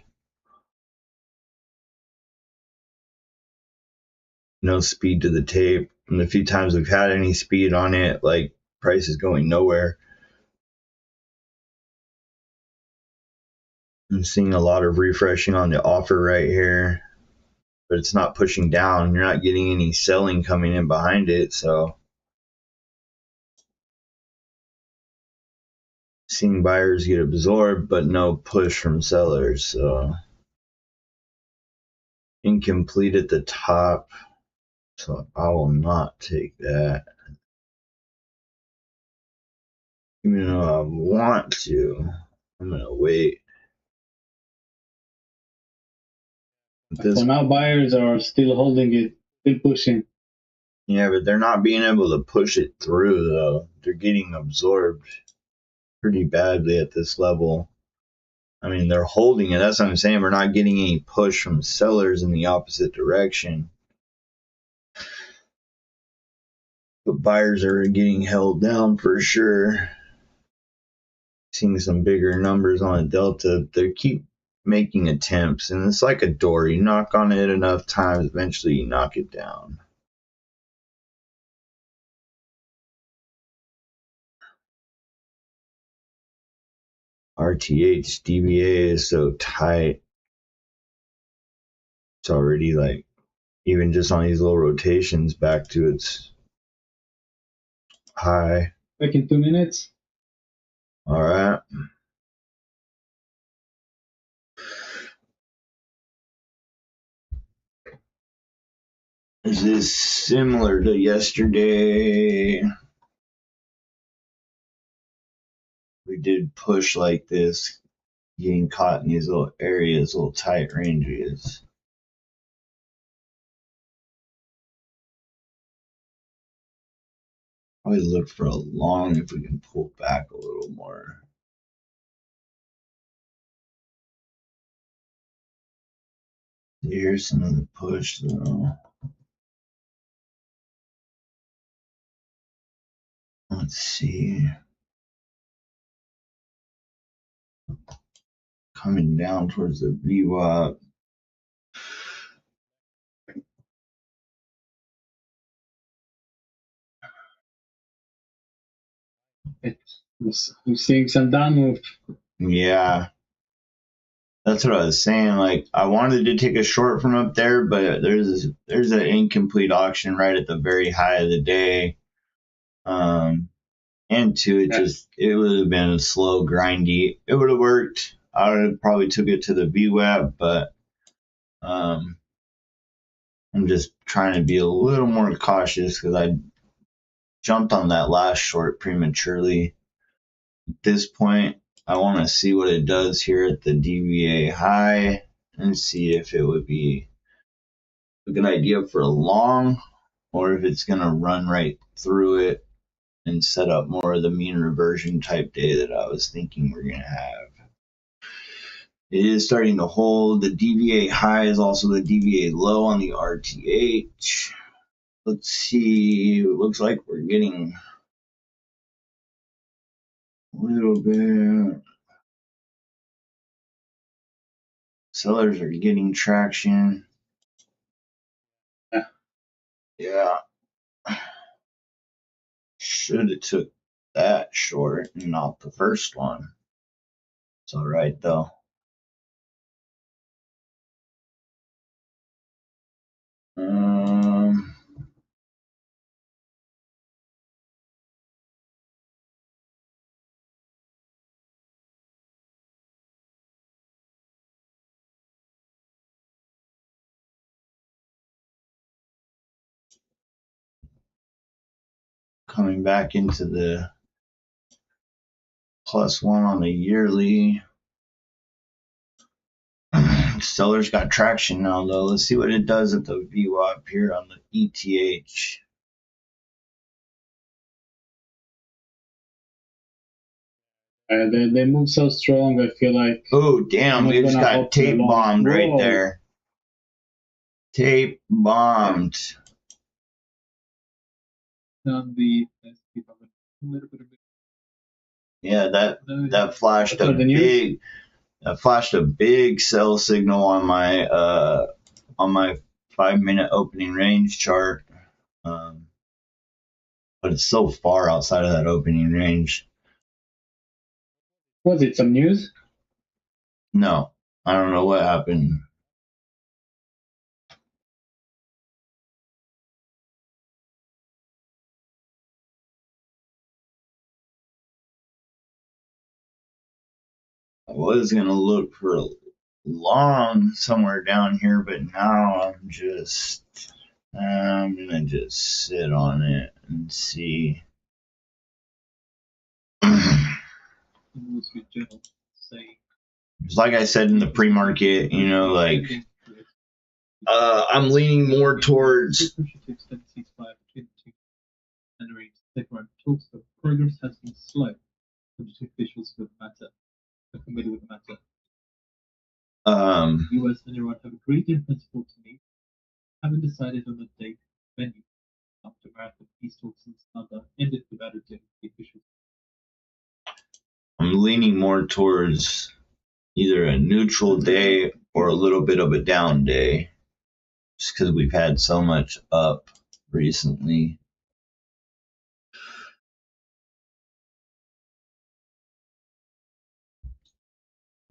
No speed to the tape. And the few times we've had any speed on it, like price is going nowhere. I'm seeing a lot of refreshing on the offer right here, but it's not pushing down. You're not getting any selling coming in behind it, so seeing buyers get absorbed, but no push from sellers. So incomplete at the top, so I will not take that. Even though I want to, I'm gonna wait. For now, buyers are still holding it, still pushing. Yeah, but they're not being able to push it through though. They're getting absorbed pretty badly at this level. I mean, they're holding it. That's what I'm saying. We're not getting any push from sellers in the opposite direction. But buyers are getting held down for sure. Seeing some bigger numbers on a Delta. They keep making attempts, and it's like a door. You knock on it enough times, eventually you knock it down. RTH DBA is so tight. It's already like, even just on these little rotations, back to its high. Back in 2 minutes. All right. Is this similar to yesterday? We did push like this, getting caught in these little areas, little tight ranges. Probably look for a long if we can pull back a little more. Here's some of the push though. Let's see. Coming down towards the VWAP. We're seeing some down move. Yeah. That's what I was saying. Like, I wanted to take a short from up there, but there's an incomplete auction right at the very high of the day. And two, it would have been a slow, grindy. It would have worked. I would have probably took it to the VWAP, but I'm just trying to be a little more cautious because I jumped on that last short prematurely. At this point, I want to see what it does here at the DVA high and see if it would be a good idea for a long or if it's going to run right through it and set up more of the mean reversion type day that I was thinking we're going to have. It is starting to hold. The DVA high is also the DVA low on the RTH. Let's see. It looks like we're getting a little bit. Sellers are getting traction. Yeah. Should have took that short and not the first one. It's all right though. Coming back into the +1 on the yearly. Sellers got traction now though. Let's see what it does at the VWAP here on the ETH. They move so strong. I feel like. Oh damn! We just got tape bombed right there. Tape bombed. On the SP 500, a little bit of it. Yeah, that flashed a big. That flashed a big sell signal on my 5-minute opening range chart. But it's so far outside of that opening range. Was it some news? No, I don't know what happened. I was going to look for a long somewhere down here, but now I'm going to just sit on it and see. Like I said in the pre-market, you know, like I'm leaning more towards. Progress has been slow. Officials with the matter are familiar with the matter. US and Iran have agreed in principle to meet, haven't decided on a date venue. After marathon peace talks in Istanbul ended without a date, the officials. I'm leaning more towards either a neutral day or a little bit of a down day, just because we've had so much up recently.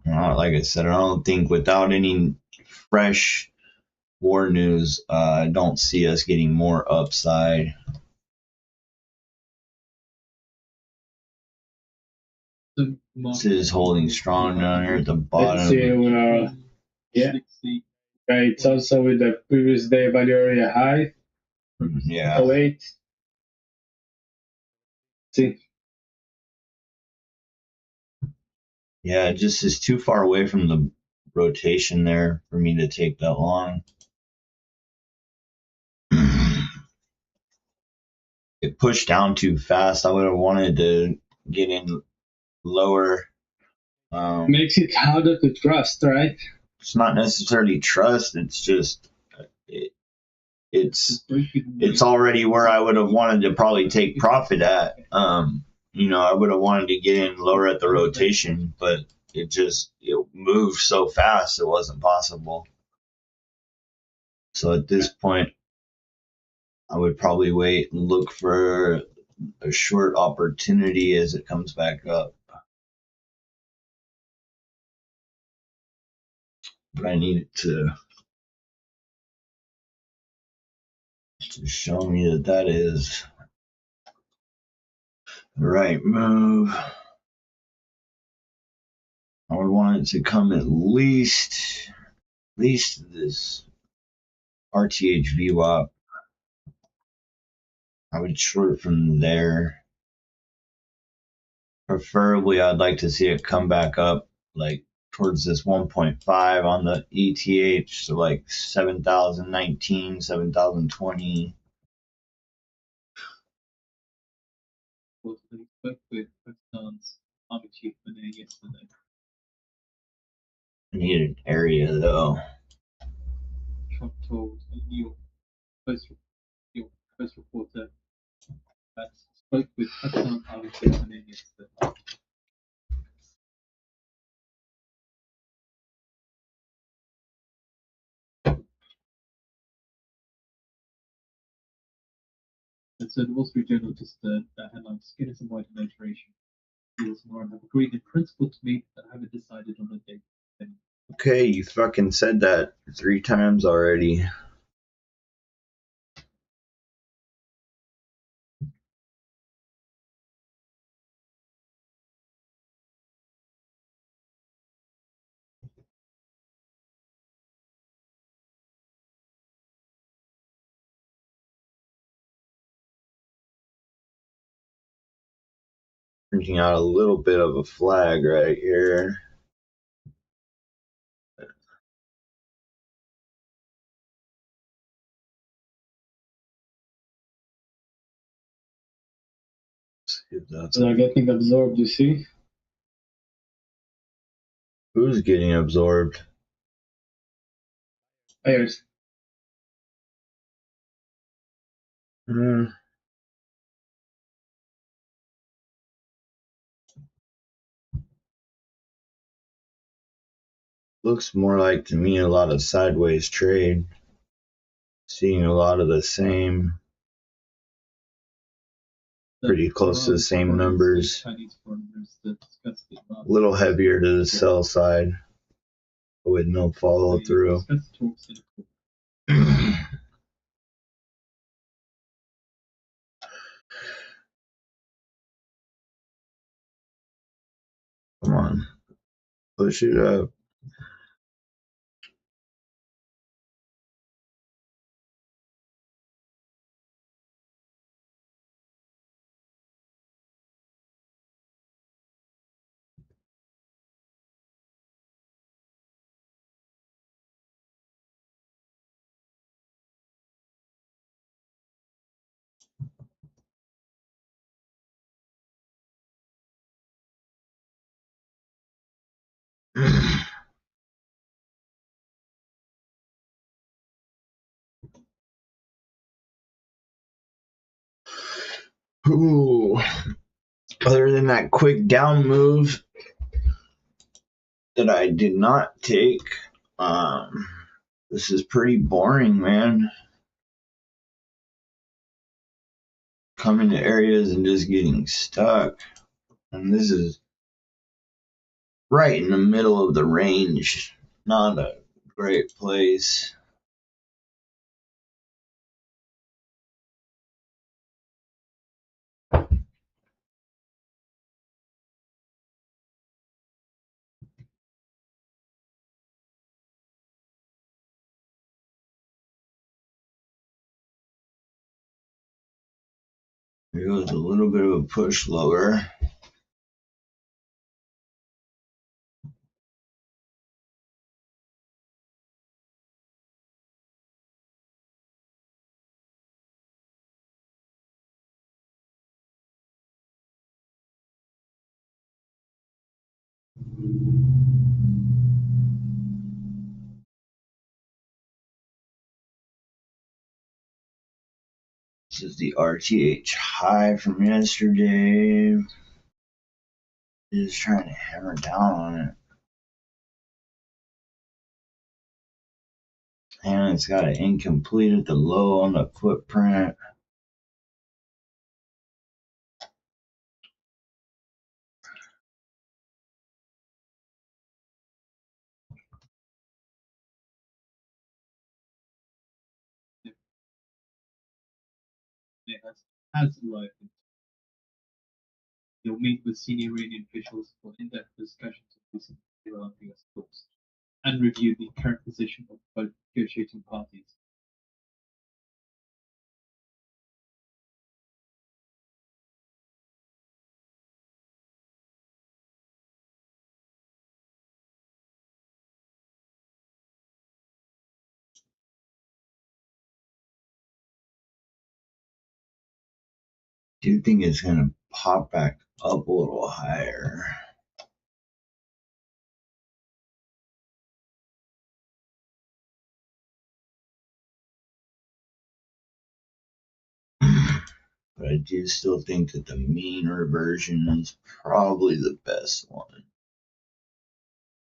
Like I said, I don't think without any fresh war news, I don't see us getting more upside. This is holding strong down here at the bottom. Let's see. Yeah. Okay, it's also with the previous day value area high. Yeah. 08. See. Yeah, it just is too far away from the rotation there for me to take that long. It pushed down too fast. I would have wanted to get in lower. Makes it harder to trust, right? It's not necessarily trust. It's just it's already where I would have wanted to probably take profit at. You know, I would have wanted to get in lower at the rotation, but it moved so fast it wasn't possible. So at this point, I would probably wait and look for a short opportunity as it comes back up. but I need it to show me that that is the right move. I would want it to come at least this RTH VWAP. I would short from there. Preferably, I'd like to see it come back up like towards this 1.5 on the ETH, so like 7,019, 7,020. What I spoke with Pakistan's army chief yesterday. I need an area though. Trump told your post reporter that spoke with Pakistan's army chief yesterday. And so the Wall Street Journal just that headline: Skinners and white administration. Jules Moran have agreed in principle to meet, but haven't decided on a date. Okay, you fucking said that 3 times already. Printing out a little bit of a flag right here. See if that's They're getting absorbed, you see? who's getting absorbed. Players. Looks more like to me a lot of sideways trade. Seeing a lot of the same, pretty close to the same numbers. Chinese foreigners that discussed the A little heavier to the sell side, with no follow through. Come on, push it up. Ooh. Other than that quick down move that I did not take, this is pretty boring, man. Coming to areas and just getting stuck. And this is right in the middle of the range. Not a great place. Here goes a little bit of a push lower. This is the RTH high from yesterday. Just trying to hammer down on it. And it's got an incomplete at the low on the footprint. it has arrived. He'll meet with senior Iranian officials for in-depth discussions of recent Iran-US talks and review the current position of both negotiating parties. Do you think it's gonna pop back up a little higher? But I do still think that the mean reversion is probably the best one.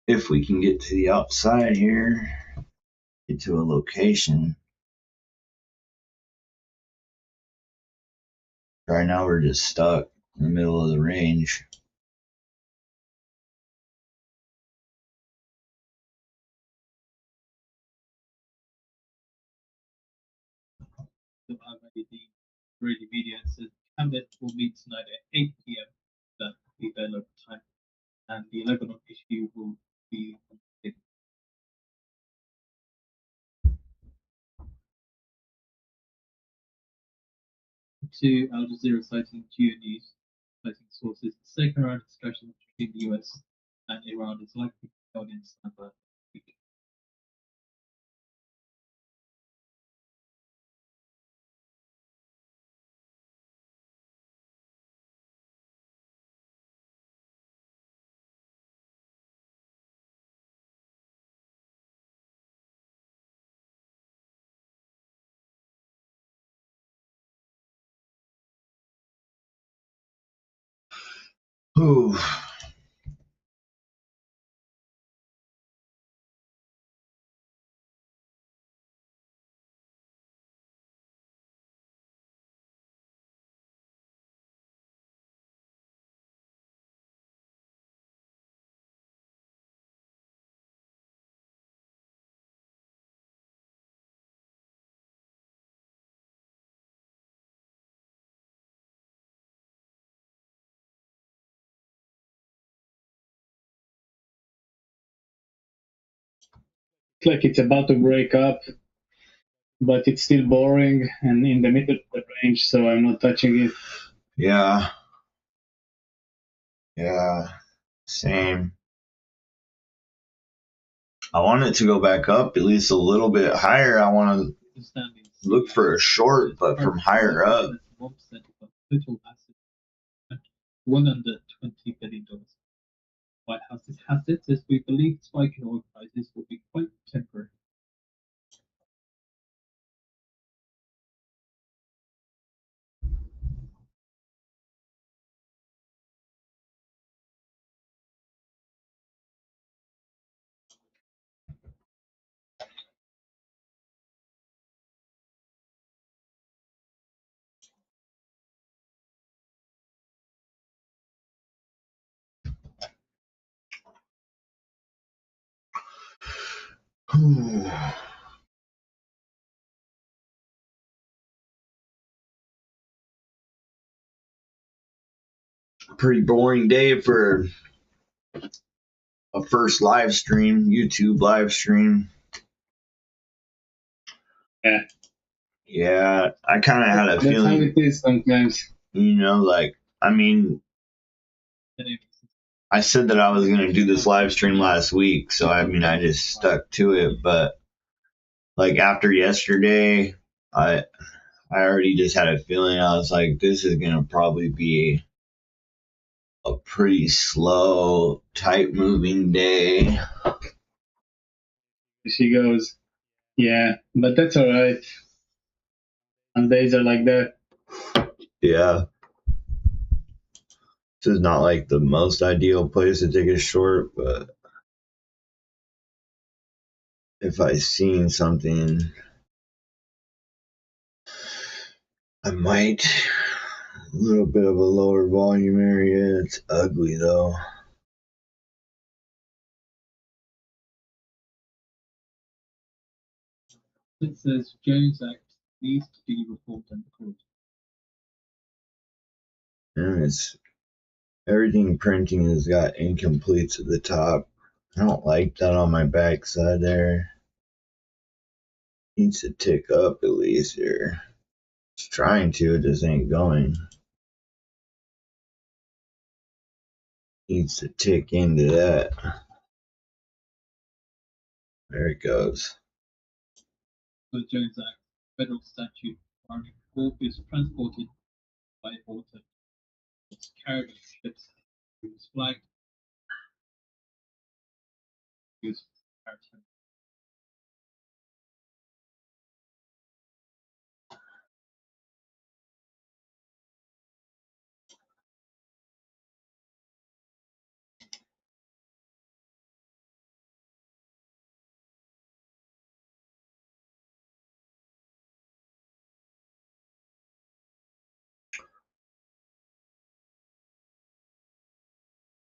If we can get to the outside here, get to a location. Right now we're just stuck in the middle of the range. So I've added the Iranian media and said cabinet will meet tonight at 8 p.m. That will be their local time, and the Lebanon issue will be on the table. To Al Jazeera citing Geo News, citing sources, the second round of discussions between the US and Iran is likely to be held in Istanbul next week. Ooh. It's like it's about to break up, but it's still boring and in the middle of the range, so I'm not touching it. Yeah. Yeah. Same. I want it to go back up at least a little bit higher. I want to look for a short, but from higher up. 1% of total assets, $120 billion. White House's has as we believe the spike in oil prices will be quite temporary. Pretty boring day for a first live stream, YouTube live stream. Yeah. Yeah, I kind of had a That's how feeling, it is sometimes. like, I mean, I said that I was going to do this live stream last week, so I mean, I just stuck to it. But like after yesterday, I already just had a feeling. I was like, this is going to probably be a pretty slow, tight moving day. She goes, yeah, but that's all right. Some days are like that. Yeah. This is not like the most ideal place to take a short, but if I seen something, I might. A little bit of a lower volume area. It's ugly though. It says Jones Act needs to be reformed and approved. And it's everything printing has got incompletes at the top. I don't like that on my backside there. Needs to tick up at least here. It's trying to, it just ain't going. Needs to tick into that. There it goes. The Jones Act, federal statute requiring pork is transported by water. It's carried on ships. It's flagged. Used maritime.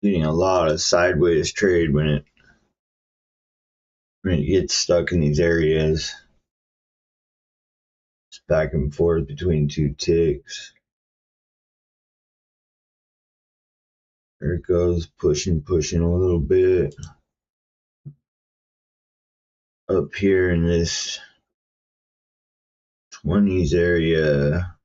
Getting a lot of sideways trade when it gets stuck in these areas. It's back and forth between two ticks. There it goes, pushing a little bit. Up here in this 20s area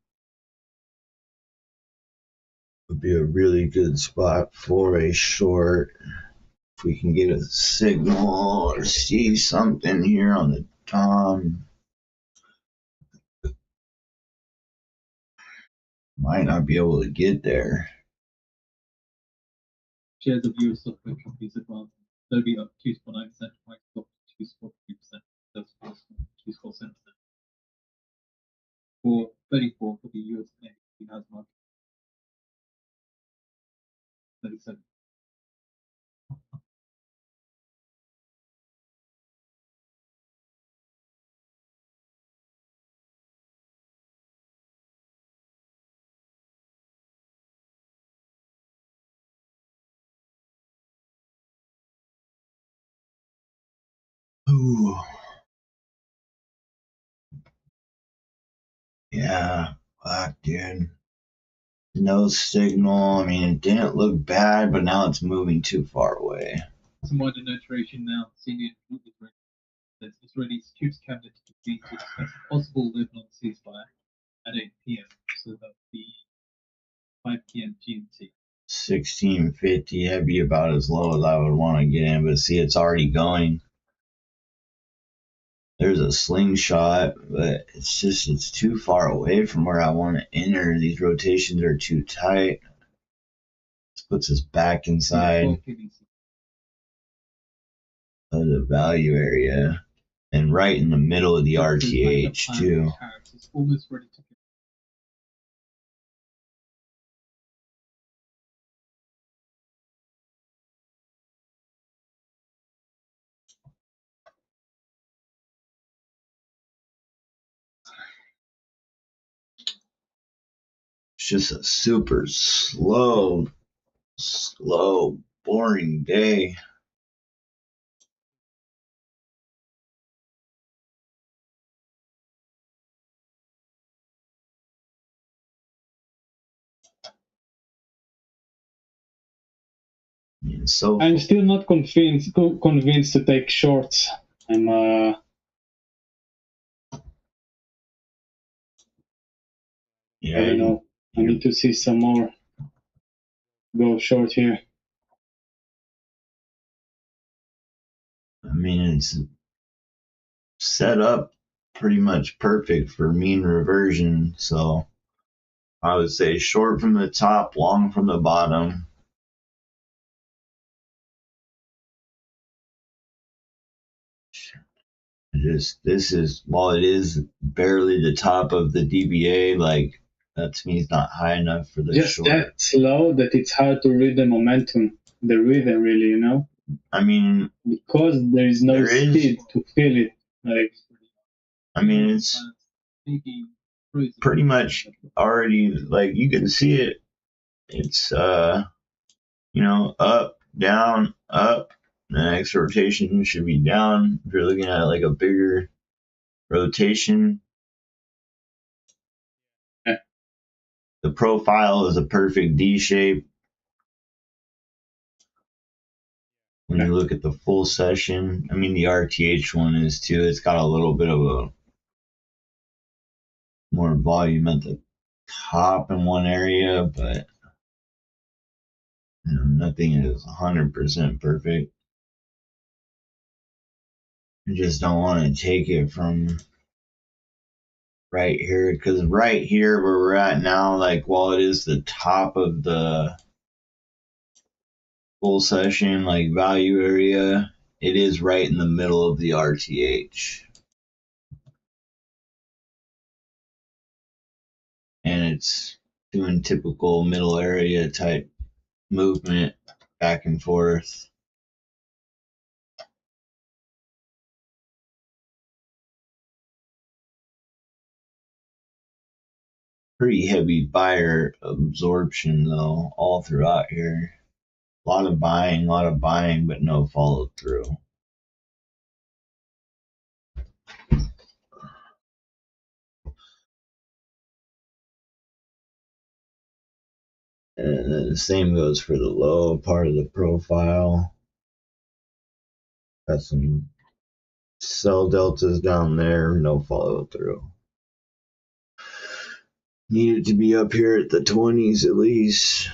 would be a really good spot for a short. If we can get a signal or see something here on the tom. Might not be able to get there. Shares of US software companies advanced. Adobe up 2.9%, Microsoft 2.3%, Salesforce 2.7%. For 34 for the US and has market 37. Ooh. Yeah, fuck, dude. No signal. I mean, it didn't look bad, but now it's moving too far away. Some modern iteration now. Senior Israeli troops cabinet to convene to discuss a possible Lebanon ceasefire at 8 p.m. So that would be 5 p.m. GMT. 1650, that'd be about as low as I would want to get in, but see, it's already going. There's a slingshot, but it's too far away from where I want to enter. These rotations are too tight. This puts us back inside of the value area and right in the middle of the RTH too. It's almost ready to go. It's just a super slow, boring day. So I'm still not convinced to take shorts. I'm yeah, I don't know. I need to see some more. Go short here. I mean, it's set up pretty much perfect for mean reversion, so I would say short from the top, long from the bottom. This is, while it is barely the top of the DBA, like that to me is not high enough for the just short. That slow that it's hard to read the momentum, the rhythm, really, you know. I mean, because there is no speed to feel it. Like, I mean, it's pretty much already, like, you can see it. It's you know, up, down, up. The next rotation should be down. If you're looking at like a bigger rotation, yeah. the profile is a perfect D shape. When you look at the full session, I mean, the RTH one is too. It's got a little bit of a more volume at the top in one area, but nothing is 100% perfect. I just don't want to take it from right here, because right here where we're at now, like while it is the top of the full session like value area, it is right in the middle of the RTH. And it's doing typical middle area type movement back and forth. Pretty heavy buyer absorption though, all throughout here. A lot of buying, but no follow through. And then the same goes for the low part of the profile. Got some sell deltas down there, no follow through. Need it to be up here at the 20s at least.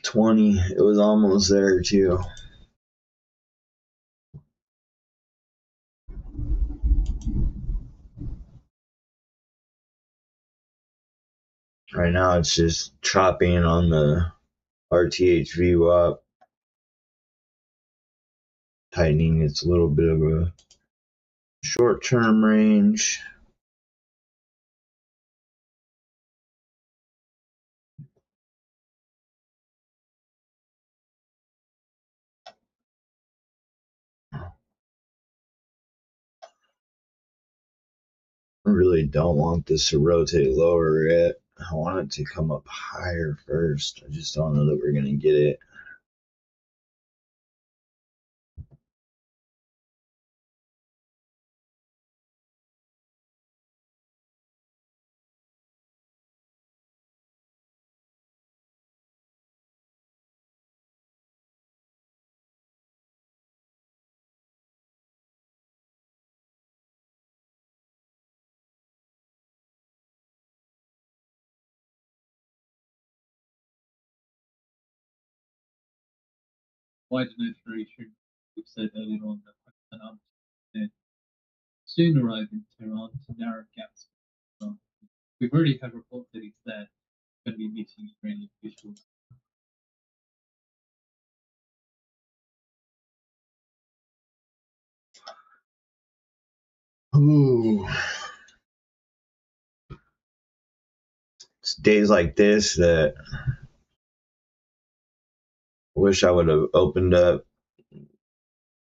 20, it was almost there too. Right now it's just chopping on the RTH VWAP, tightening its a little bit of a short-term range. I really don't want this to rotate lower yet. I want it to come up higher first. I just don't know that we're going to get it. Wide iteration, we've said earlier on that Pakistan army soon arrive in Tehran to narrow gaps. We've already had reports that he's there, going to be meeting Iranian officials. Ooh. It's days like this that I wish I would have opened up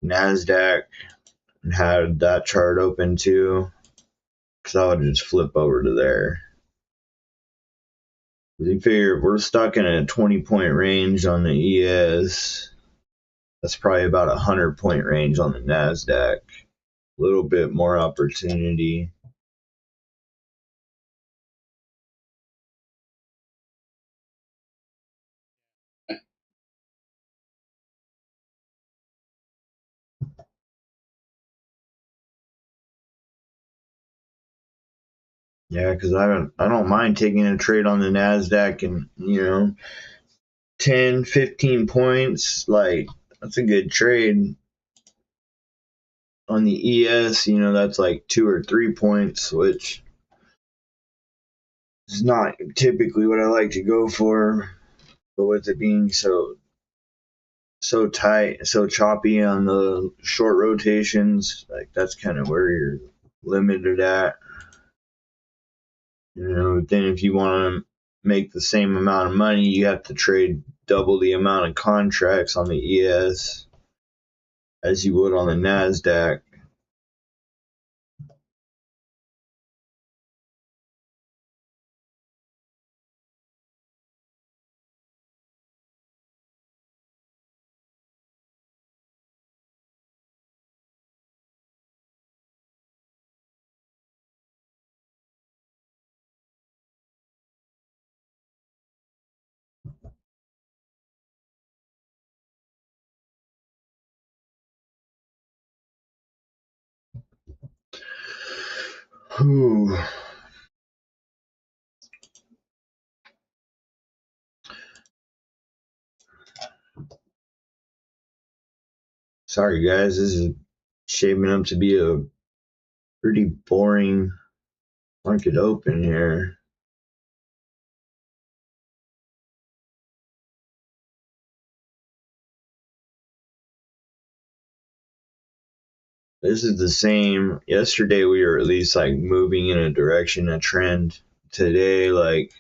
NASDAQ and had that chart open too, because I would just flip over to there. You figure if we're stuck in a 20-point range on the ES, that's probably about a 100-point range on the NASDAQ. A little bit more opportunity. Yeah, because I don't mind taking a trade on the NASDAQ and 10, 15 points. Like, that's a good trade. On the ES, that's like 2 or 3 points, which is not typically what I like to go for. But with it being so tight, so choppy on the short rotations, like that's kind of where you're limited at. Then if you want to make the same amount of money, you have to trade double the amount of contracts on the ES as you would on the NASDAQ. Whew. Sorry, guys. This is shaping up to be a pretty boring market open here. This is the same. Yesterday we were at least like moving in a direction, a trend. Today, like,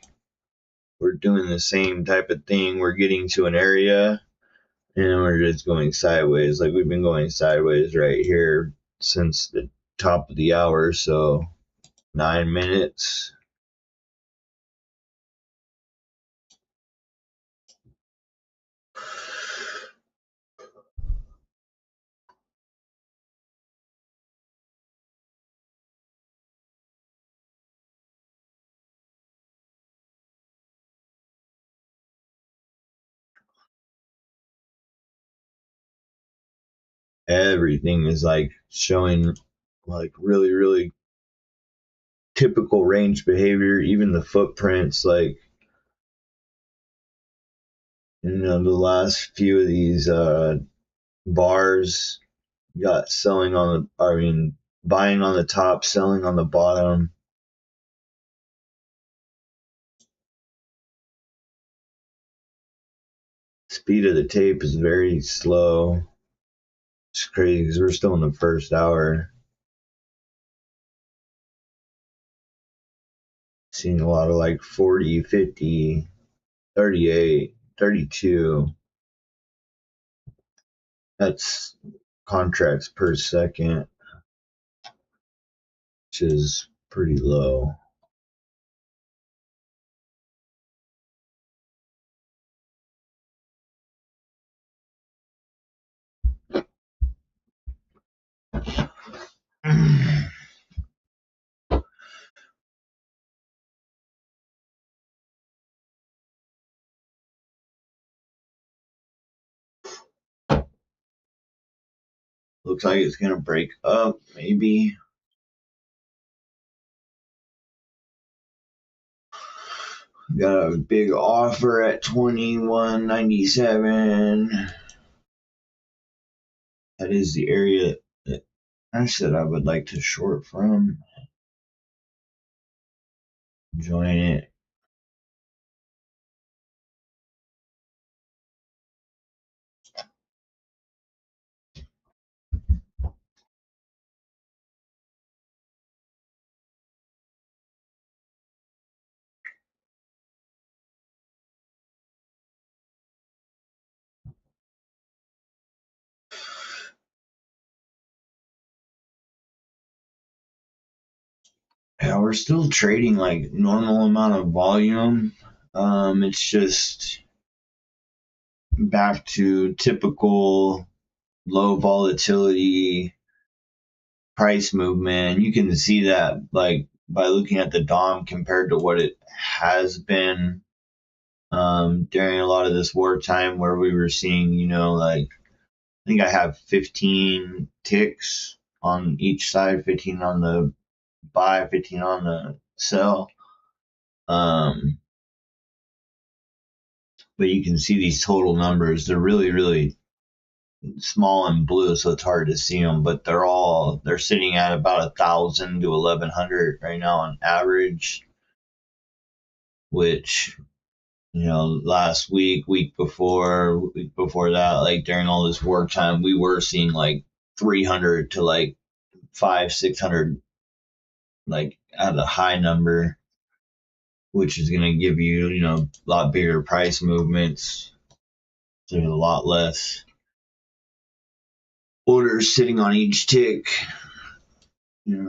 we're doing the same type of thing. We're getting to an area and we're just going sideways. Like, we've been going sideways right here since the top of the hour, so 9 minutes. Everything is like showing like really, really typical range behavior. Even the footprints, like, the last few of these bars got selling on the, buying on the top, selling on the bottom. Speed of the tape is very slow. It's crazy because we're still in the first hour. Seeing a lot of like 40, 50, 38, 32. That's contracts per second, which is pretty low. Looks like it's gonna break up, maybe. Got a big offer at 21.97. That is the area that I said I would like to short from. Join it. Yeah, we're still trading like normal amount of volume. It's just back to typical low volatility price movement. You can see that like by looking at the DOM compared to what it has been during a lot of this wartime, where we were seeing, like, I think I have 15 ticks on each side, 15 on the buy, 15 on the sell. But you can see these total numbers. They're really, really small and blue, so it's hard to see them. But they're sitting at about 1,000 to 1,100 right now on average, which, last week before that, like during all this work time, we were seeing like 300 to like 600, like at a high number, which is going to give you, a lot bigger price movements. There's a lot less orders sitting on each tick,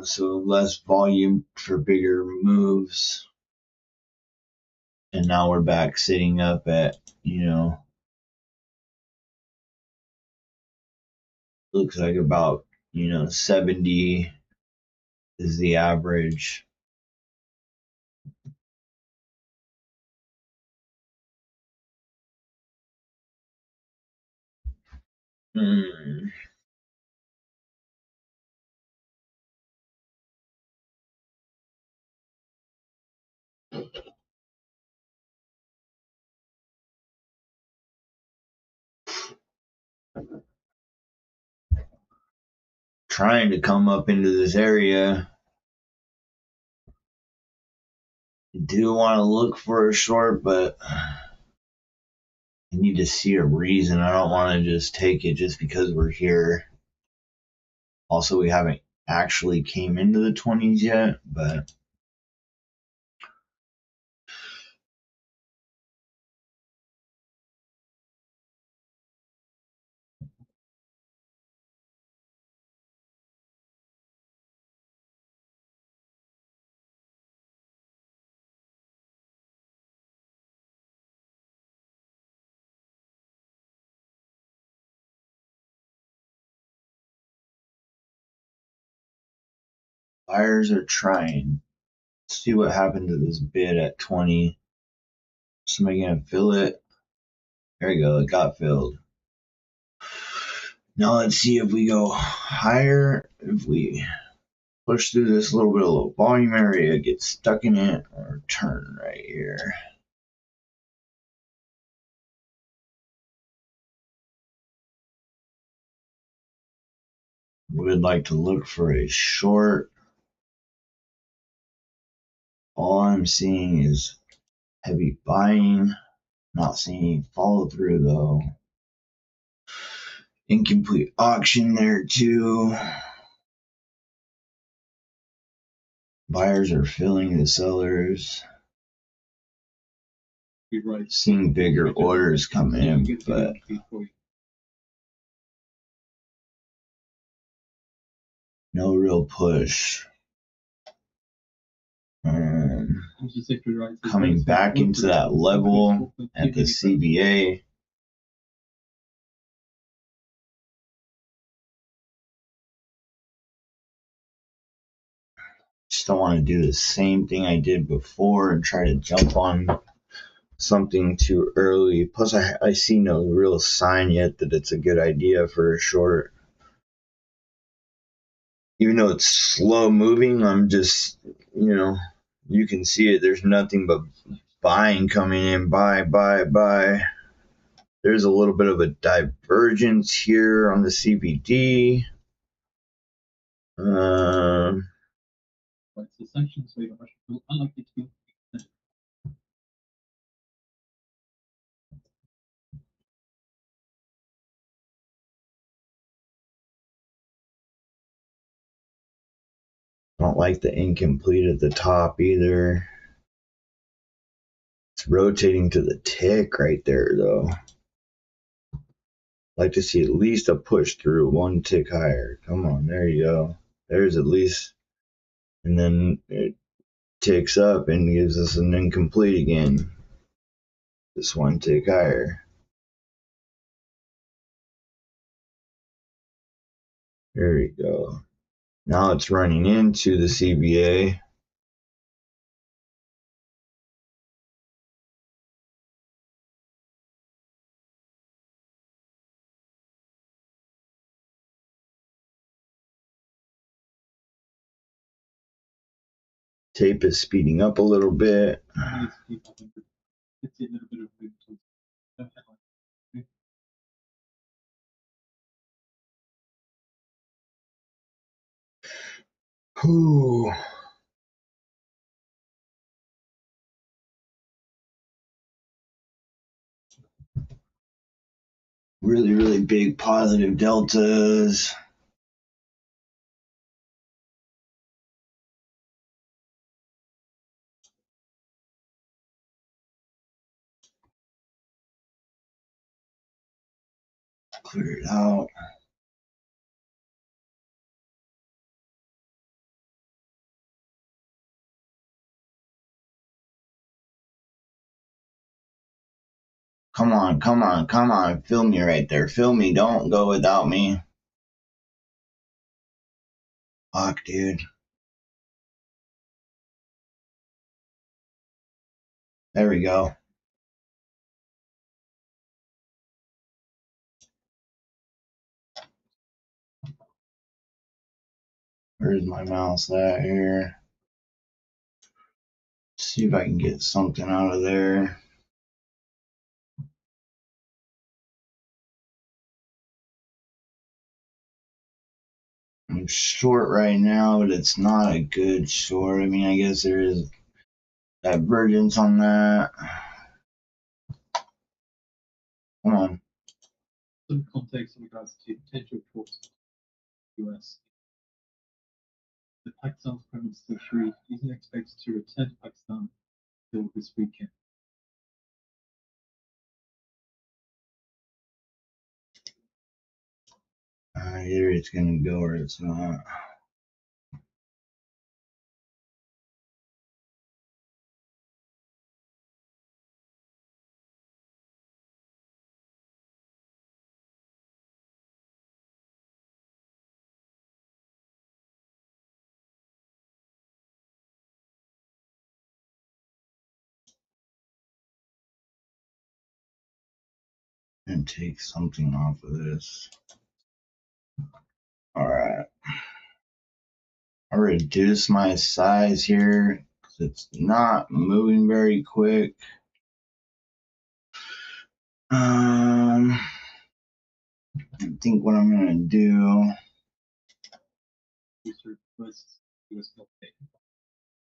so less volume for bigger moves. And now we're back sitting up at, looks like about, 70 is the average. Hmm. trying to come up into this area. I do want to look for a short, but I need to see a reason. I don't want to just take it just because we're here. Also, we haven't actually came into the 20s yet, but buyers are trying. Let's see what happened to this bid at 20. Somebody gonna fill it? There you go, it got filled. Now let's see if we go higher, if we push through this little bit of low volume area, get stuck in it, or turn right here. We would like to look for a short. All I'm seeing is heavy buying. Not seeing any follow through though. Incomplete auction there too. Buyers are filling the sellers. You're right. Seeing bigger orders come in, but no real push. Coming back into that level at the CBA. Just don't want to do the same thing I did before and try to jump on something too early. Plus, I see no real sign yet that it's a good idea for a short. Even though it's slow moving, I'm just, you can see it. There's nothing but buying coming in. Buy. There's a little bit of a divergence here on the CBD. I don't like the incomplete at the top either. It's rotating to the tick right there, though. I'd like to see at least a push through one tick higher. Come on, there you go. There's at least, and then it ticks up and gives us an incomplete again. This one tick higher. There you go. Now it's running into the CBA. Tape is speeding up a little bit. Whew. Really, really big positive deltas. Clear it out. Come on. Fill me right there. Fill me. Don't go without me. Fuck, dude. There we go. Where's my mouse at here? Let's see if I can get something out of there. I'm short right now, but it's not a good short. I mean, I guess there is divergence on that. Come on. Some context in regards to potential reports in the US. The Pakistan's Prime Minister Sharif isn't expected to return to Pakistan until this weekend. Either it's gonna go or it's not. And take something off of this. Alright. I reduce my size here because it's not moving very quick. I think what I'm gonna do.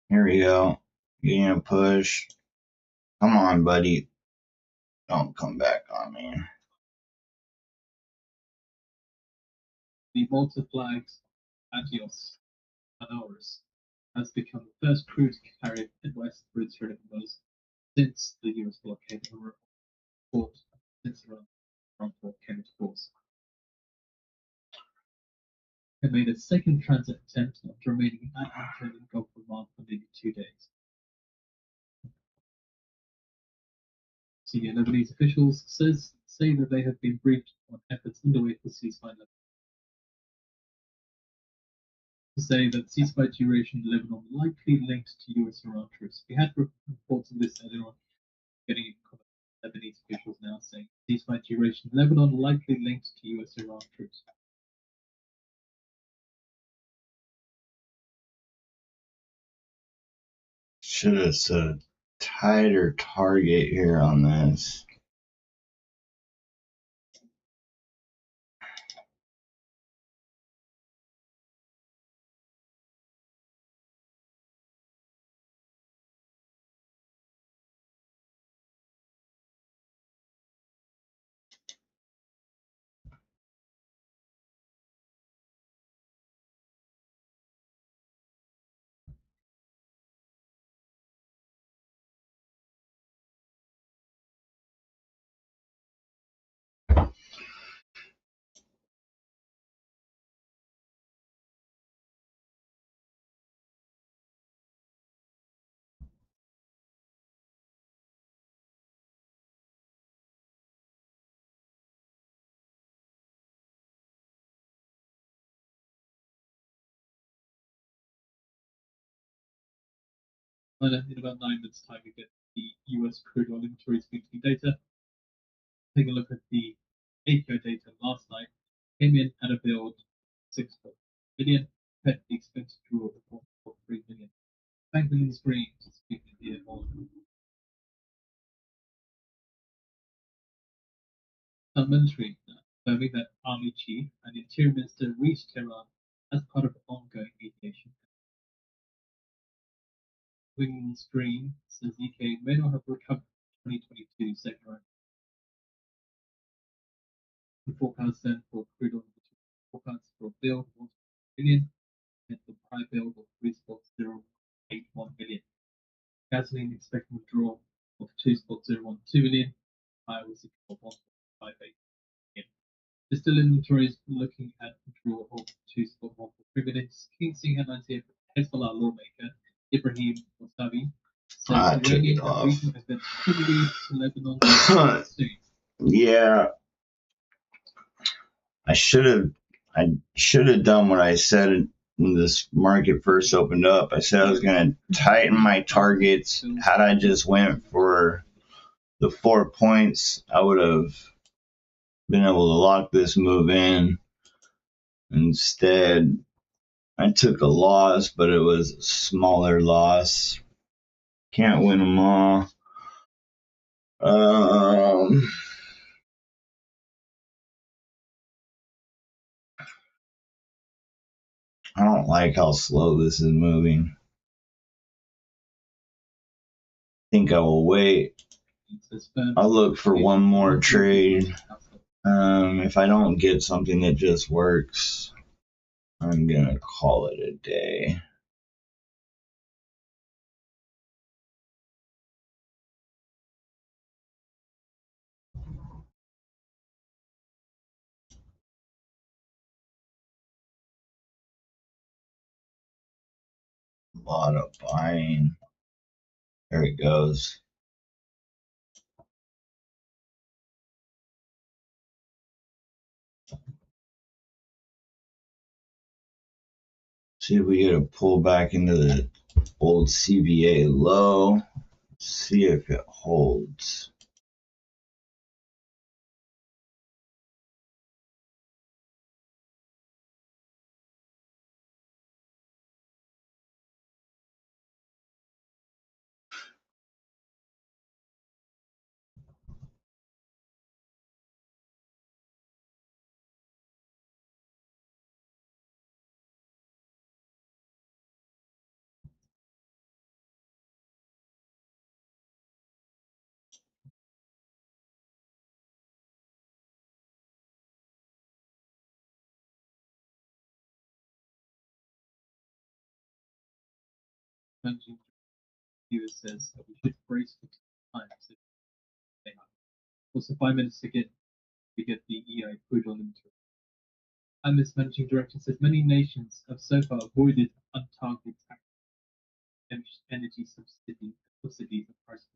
Here we go. Getting a push. Come on, buddy. Don't come back on me. The Malta flags Agios Manoras has become the first cruise carrier in West Mediterranean waters since the US blockade over port since around port came into force. It made its second transit attempt after remaining at anchor in Gulf of Oman for nearly 2 days. Senior Lebanese officials say that they have been briefed on efforts underway for ceasefire. To say that ceasefire duration in Lebanon likely linked to US-Iran troops. We had reports of this earlier on, getting in contact with Lebanese officials now saying ceasefire duration in Lebanon likely linked to US-Iran troops. Should have set a tighter target here on this. And in about 9 minutes' time, we get the US crude oil inventories weekly data. Take a look at the API data last night. Came in at a build 6.4 million, compared to the expected draw of 1.3 million. Bank on the screen to speak here on military, confirming that Army Chief and Interior Minister reached Tehran as part of ongoing mediation. Swinging on the screen says the UK may not have recovered 2022 second round. The forecast then for crude oil forecast for a build of 1 billion and the prior build of 3.081 billion. Gasoline expecting withdrawal of 2.012 billion, higher was 1.58 billion. Distilled inventories looking at withdrawal of 2.143 billion. Keen seeing headlines here from Hezbollah lawmaker Ibrahim Mustafi says Iranian and regional events could lead to Lebanon soon. Yeah. I should have done what I said when this market first opened up. I said I was going to tighten my targets. Had I just went for the 4 points, I would have been able to lock this move in. Instead, I took a loss, but it was a smaller loss. Can't win them all. I don't like how slow this is moving. I think I will wait. I'll look for one more trade. If I don't get something that just works, I'm gonna call it a day. A lot of buying. There it goes. See if we get a pull back into the old CVA low. See if it holds. Viewer says that we should brace for times. Also, 5 minutes to get the EI crude oil inventory. And this managing director says many nations have so far avoided untargeted tax, energy subsidies and price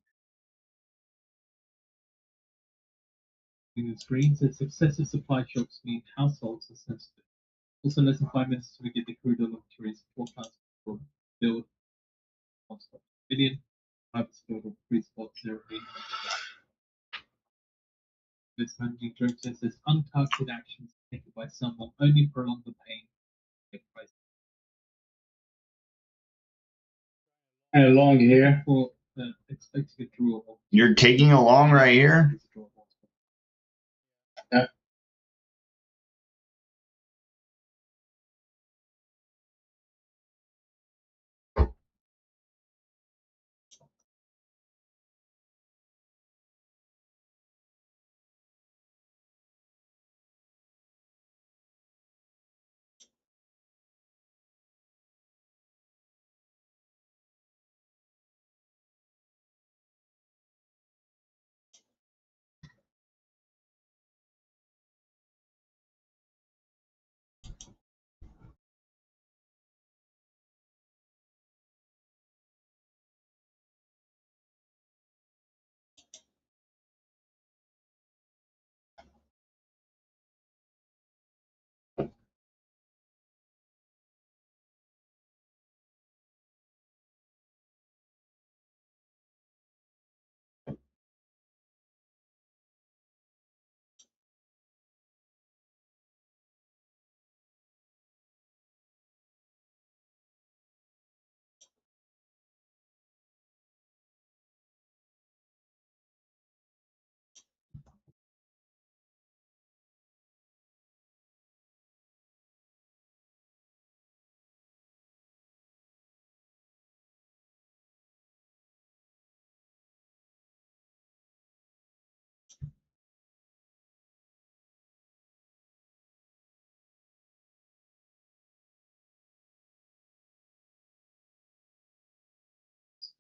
control. The screen says successive supply shocks mean households are sensitive. Also, less than 5 minutes to get the crude oil inventories. Forecast for build 1 billion. Harvest build of 3.08. This managing director says untargeted actions taken by some will only prolong the pain. Price Along here. for expecting a draw of You're taking a long right here? Yeah.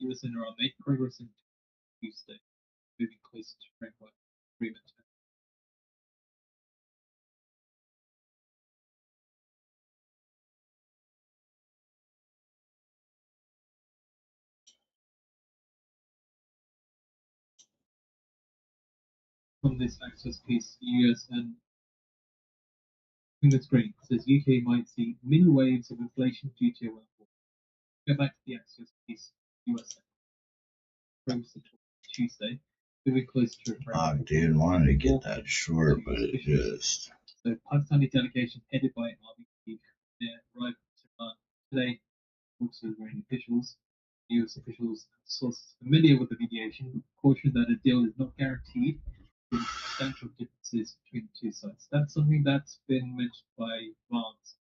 US and Iran made progress in Tuesday, moving closer to framework agreement. From this access piece, US and in the screen says UK might see mini waves of inflation due to a war. Go back to the access piece, US progress Tuesday, moving closer to a framework. Oh, dude, wanted to get that short, but it just. So, Pakistani delegation headed by Army Chief arrived in Tehran today. Also, Iranian officials, US officials, sources familiar with the mediation, cautioned that a deal is not guaranteed, with substantial differences between the two sides. That's something that's been mentioned by Vance.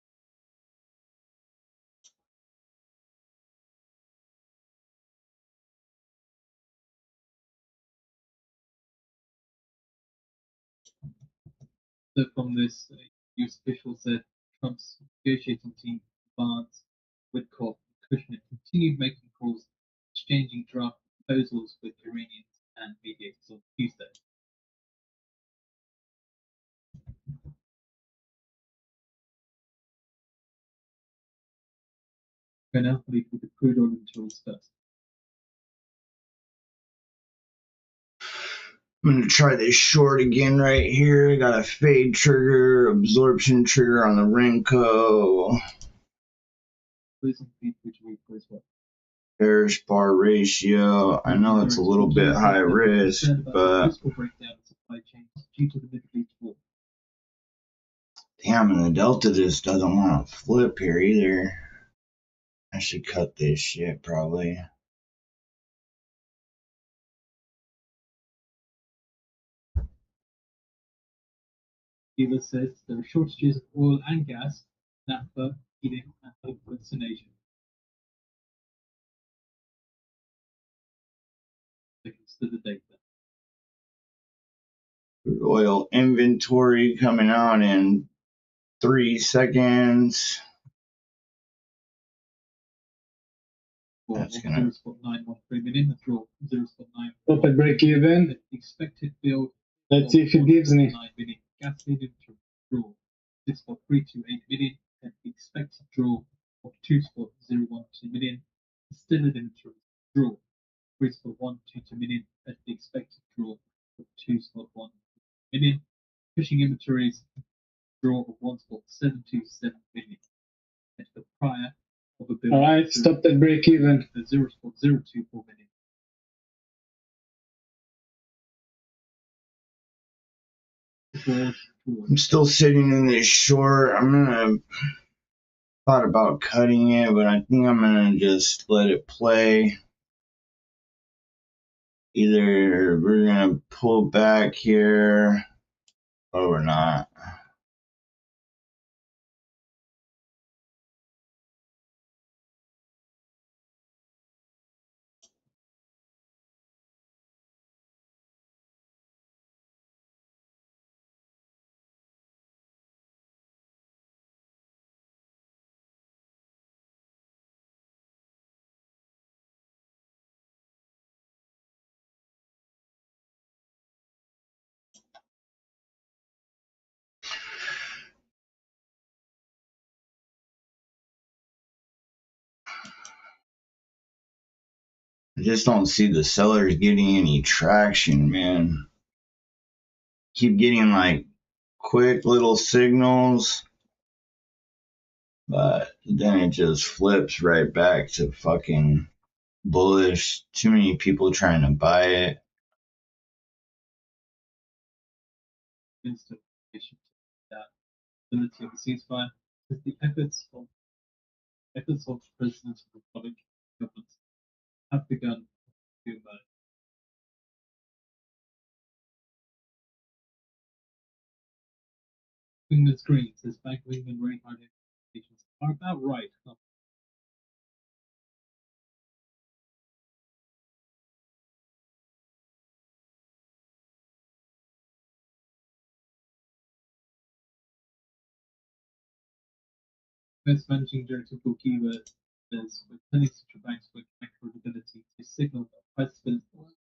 So from this, U.S. official said Trump's negotiating team, Barnes, Witkoff, and Kushner, continued making calls, exchanging draft proposals with Iranians and mediators on Tuesday. We're now lead with the crude oil inventories first. I'm going to try this short again right here. I got a fade trigger, absorption trigger on the Renko. Closing feed which we as well. Bearish bar ratio. I know it's a little bit high risk, but breakdown of supply chains due to the Middle East war. damn, and the Delta just doesn't want to flip here either. I should cut this shit probably. Dealer says there are shortages of oil and gas, naphtha, heating, and other goods in Asia. They consider the data. Crude oil inventory coming out in 3 seconds. That's gonna 0.913 million, a draw 0.9. Stop at break even. Expected build. Let's see if it gives me. 9 million. Gas inventory draw 6.328 million, and expected draw of 2.012 million. Distilled inventory draw 3.122 million, and the expected draw of 2.1 million. Fishing inventories draw of 1.727 million. And the prior of a build. Alright, stop at break even. 0.024 million. I'm still sitting in this short. Thought about cutting it, but I think I'm gonna just let it play. Either we're gonna pull back here or we're not. I just don't see the sellers getting any traction, man. Keep getting like quick little signals, but then it just flips right back to fucking bullish. Too many people trying to buy it. Instant that ability of the ceasefire is the efforts of presidents of republic governments have begun to emerge. England's Green says Bank of England rate hard expectations are about right. Best Managing Director Burkiva says we're telling central banks with macro ability to signal that price stability.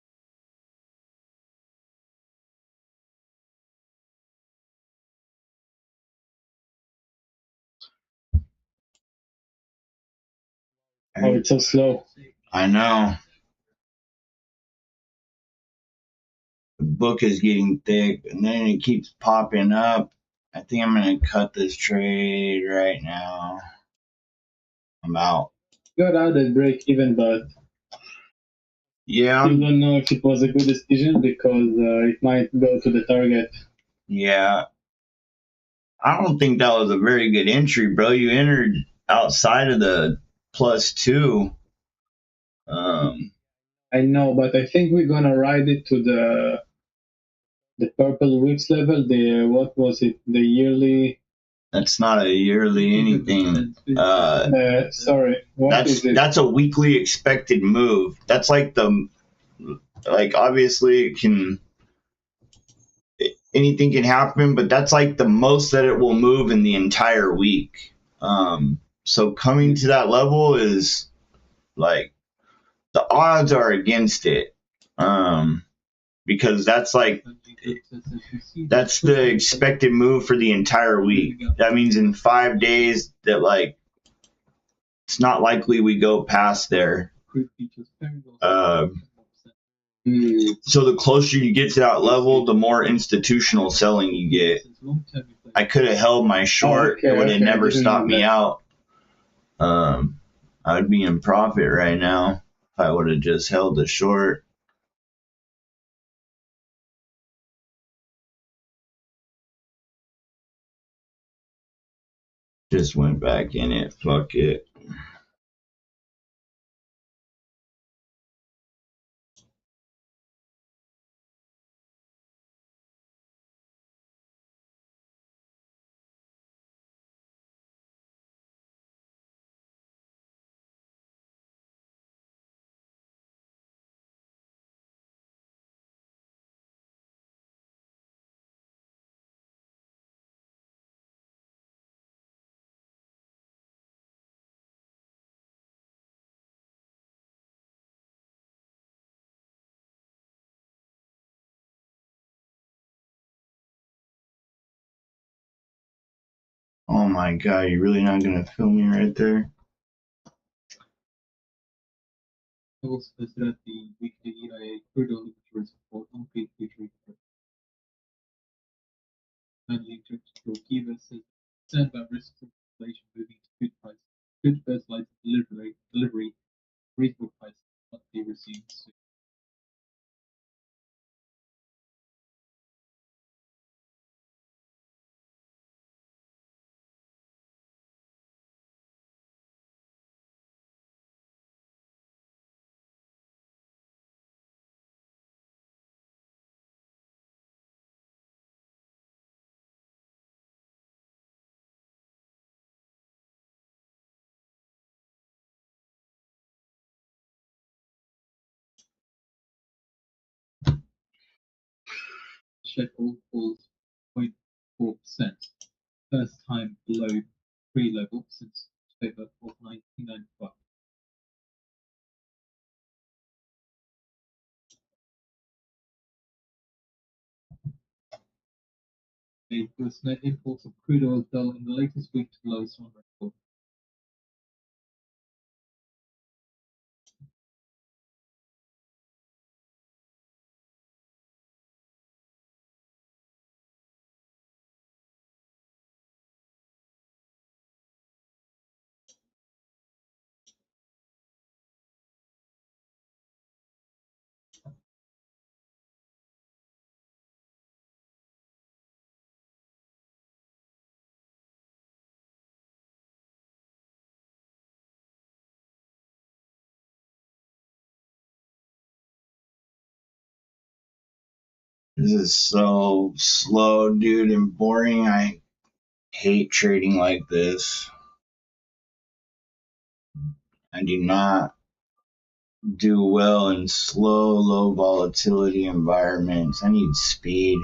Oh, it's so slow. I know. The book is getting thick, and then it keeps popping up. I think I'm gonna cut this trade right now. I'm out. Got out at break even, but Yeah, still don't know if it was a good decision because it might go to the target. yeah. I don't think that was a very good entry, bro. You entered outside of the +2. I know, but I think we're gonna ride it to the purple weeks level. The what was it? The yearly. That's not a yearly anything. Sorry, what is it? That's a weekly expected move. That's like obviously anything can happen, but that's like the most that it will move in the entire week. So coming to that level is like the odds are against it. Because that's like that's the expected move for the entire week. That means in 5 days that like it's not likely we go past there. So the closer you get to that level, the more institutional selling you get. I could have held my short; it would have never stopped me out. I would be in profit right now if I would have just held the short. Just went back in it. Fuck it. Oh my god, you're really not gonna film me right there? Also, that the weekly EIA crude oil inventories report unpaid future managing director Kiva says concerned about risks of inflation moving to food prices. Food fertilizer delivery reasonable prices must be resumed soon. Sheffield falls 0.4%, first time below pre-level since October of 1995. US net imports of crude oil fell in the latest week to the lowest on record. This is so slow, dude, and boring. I hate trading like this. I do not do well in slow, low volatility environments. I need speed.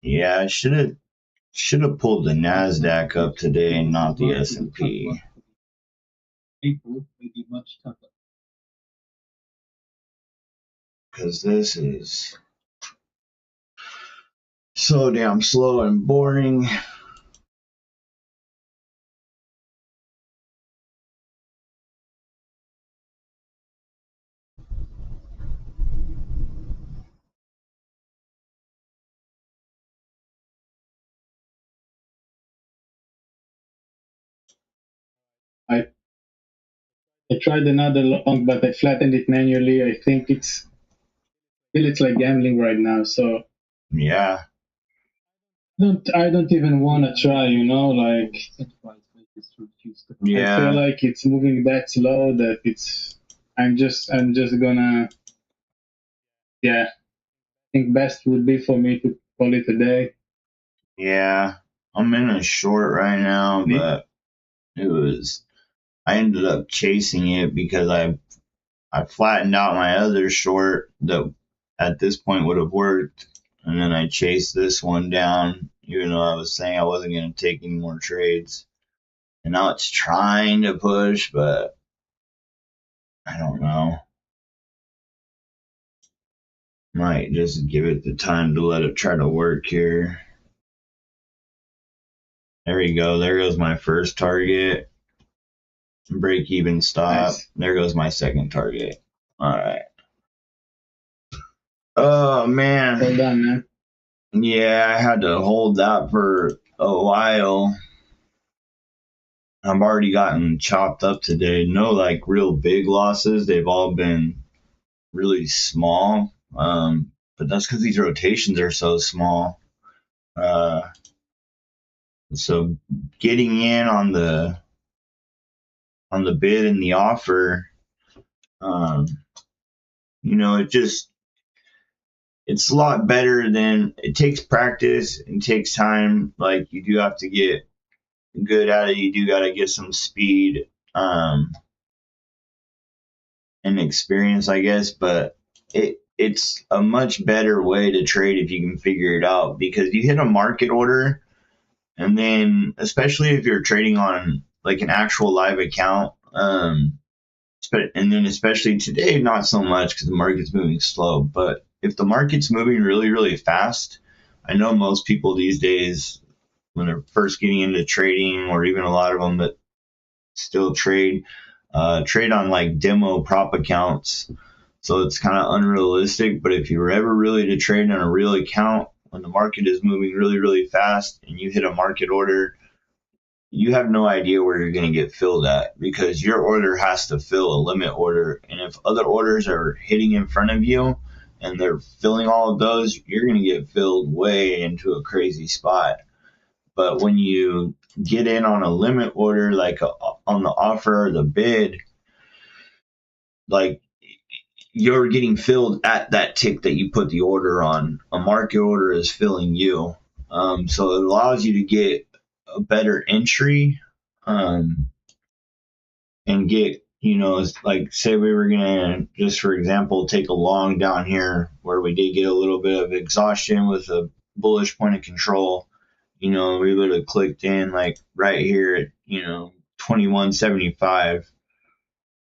Yeah, I should have pulled the Nasdaq up today and not the S&P. April may be much tougher. Because this is so damn slow and boring. I tried another long, but I flattened it manually. I think it's like gambling right now. So Yeah. I don't even want to try. Like Yeah. I feel like it's moving that slow that I'm just gonna, yeah. I think best would be for me to call it a day. Yeah. I'm in a short right now, but I ended up chasing it because I flattened out my other short that at this point would have worked. And then I chased this one down, even though I was saying I wasn't going to take any more trades. And now it's trying to push, but I don't know. Might just give it the time to let it try to work here. There we go. There goes my first target. Break even stop. Nice. There goes my second target. All right. Oh, man. Well done, man. Yeah, I had to hold that for a while. I've already gotten chopped up today. No, like, real big losses. They've all been really small. But that's because these rotations are so small. So getting in on the bid and the offer, it's a lot better than it takes practice and takes time. Like, you do have to get good at it. You do got to get some speed and experience, I guess, but it's a much better way to trade if you can figure it out, because you hit a market order, and then especially if you're trading on like an actual live account, and then especially today, not so much because the market's moving slow, but if the market's moving really, really fast, I know most people these days, when they're first getting into trading, or even a lot of them that still trade on like demo prop accounts. So it's kind of unrealistic. But if you were ever really to trade on a real account, when the market is moving really, really fast and you hit a market order, you have no idea where you're going to get filled at, because your order has to fill a limit order. And if other orders are hitting in front of you and they're filling all of those, you're going to get filled way into a crazy spot. But when you get in on a limit order, like on the offer or the bid, like, you're getting filled at that tick that you put the order on. A market order is filling you. So it allows you to get a better entry, and get, like, say we were going to, just for example, take a long down here where we did get a little bit of exhaustion with a bullish point of control. We would have clicked in like right here at, 2175.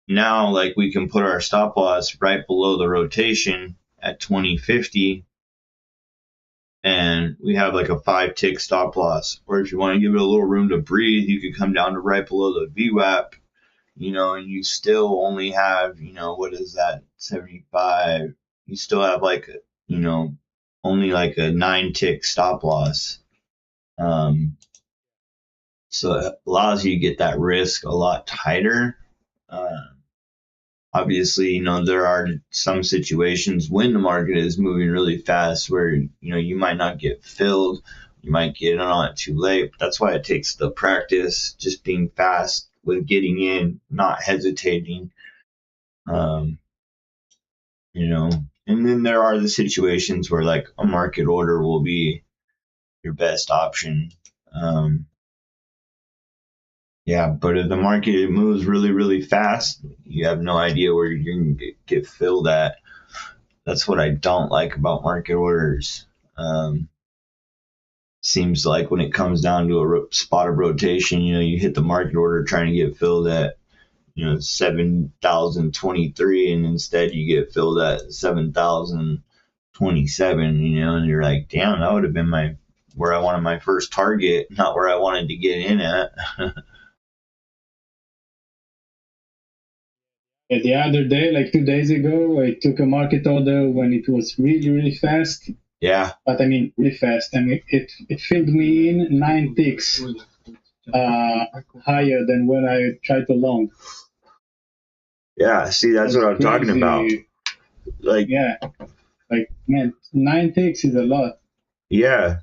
Now, like, we can put our stop loss right below the rotation at 2050, and we have like a 5 tick stop loss. Or if you want to give it a little room to breathe, you could come down to right below the VWAP, and you still only have, what is that, 75? You still have like, only like a 9 tick stop loss. So it allows you to get that risk a lot tighter. Obviously, there are some situations when the market is moving really fast where, you might not get filled. You might get in on it too late. But that's why it takes the practice, just being fast with getting in, not hesitating. And then there are the situations where like a market order will be your best option. Yeah, but if the market moves really, really fast, you have no idea where you're going to get filled at. That's what I don't like about market orders. Seems like when it comes down to a spot of rotation, you hit the market order trying to get filled at, 7,023, and instead you get filled at 7,027, and you're like, damn, that would have been where I wanted my first target, not where I wanted to get in at. The other day, like 2 days ago, I took a market order when it was really, really fast. Yeah. But I mean, really fast. I mean, it filled me in 9 ticks higher than when I tried to long. Yeah, see, that's what I'm talking about. Like, yeah, like, man, 9 ticks is a lot. Yeah,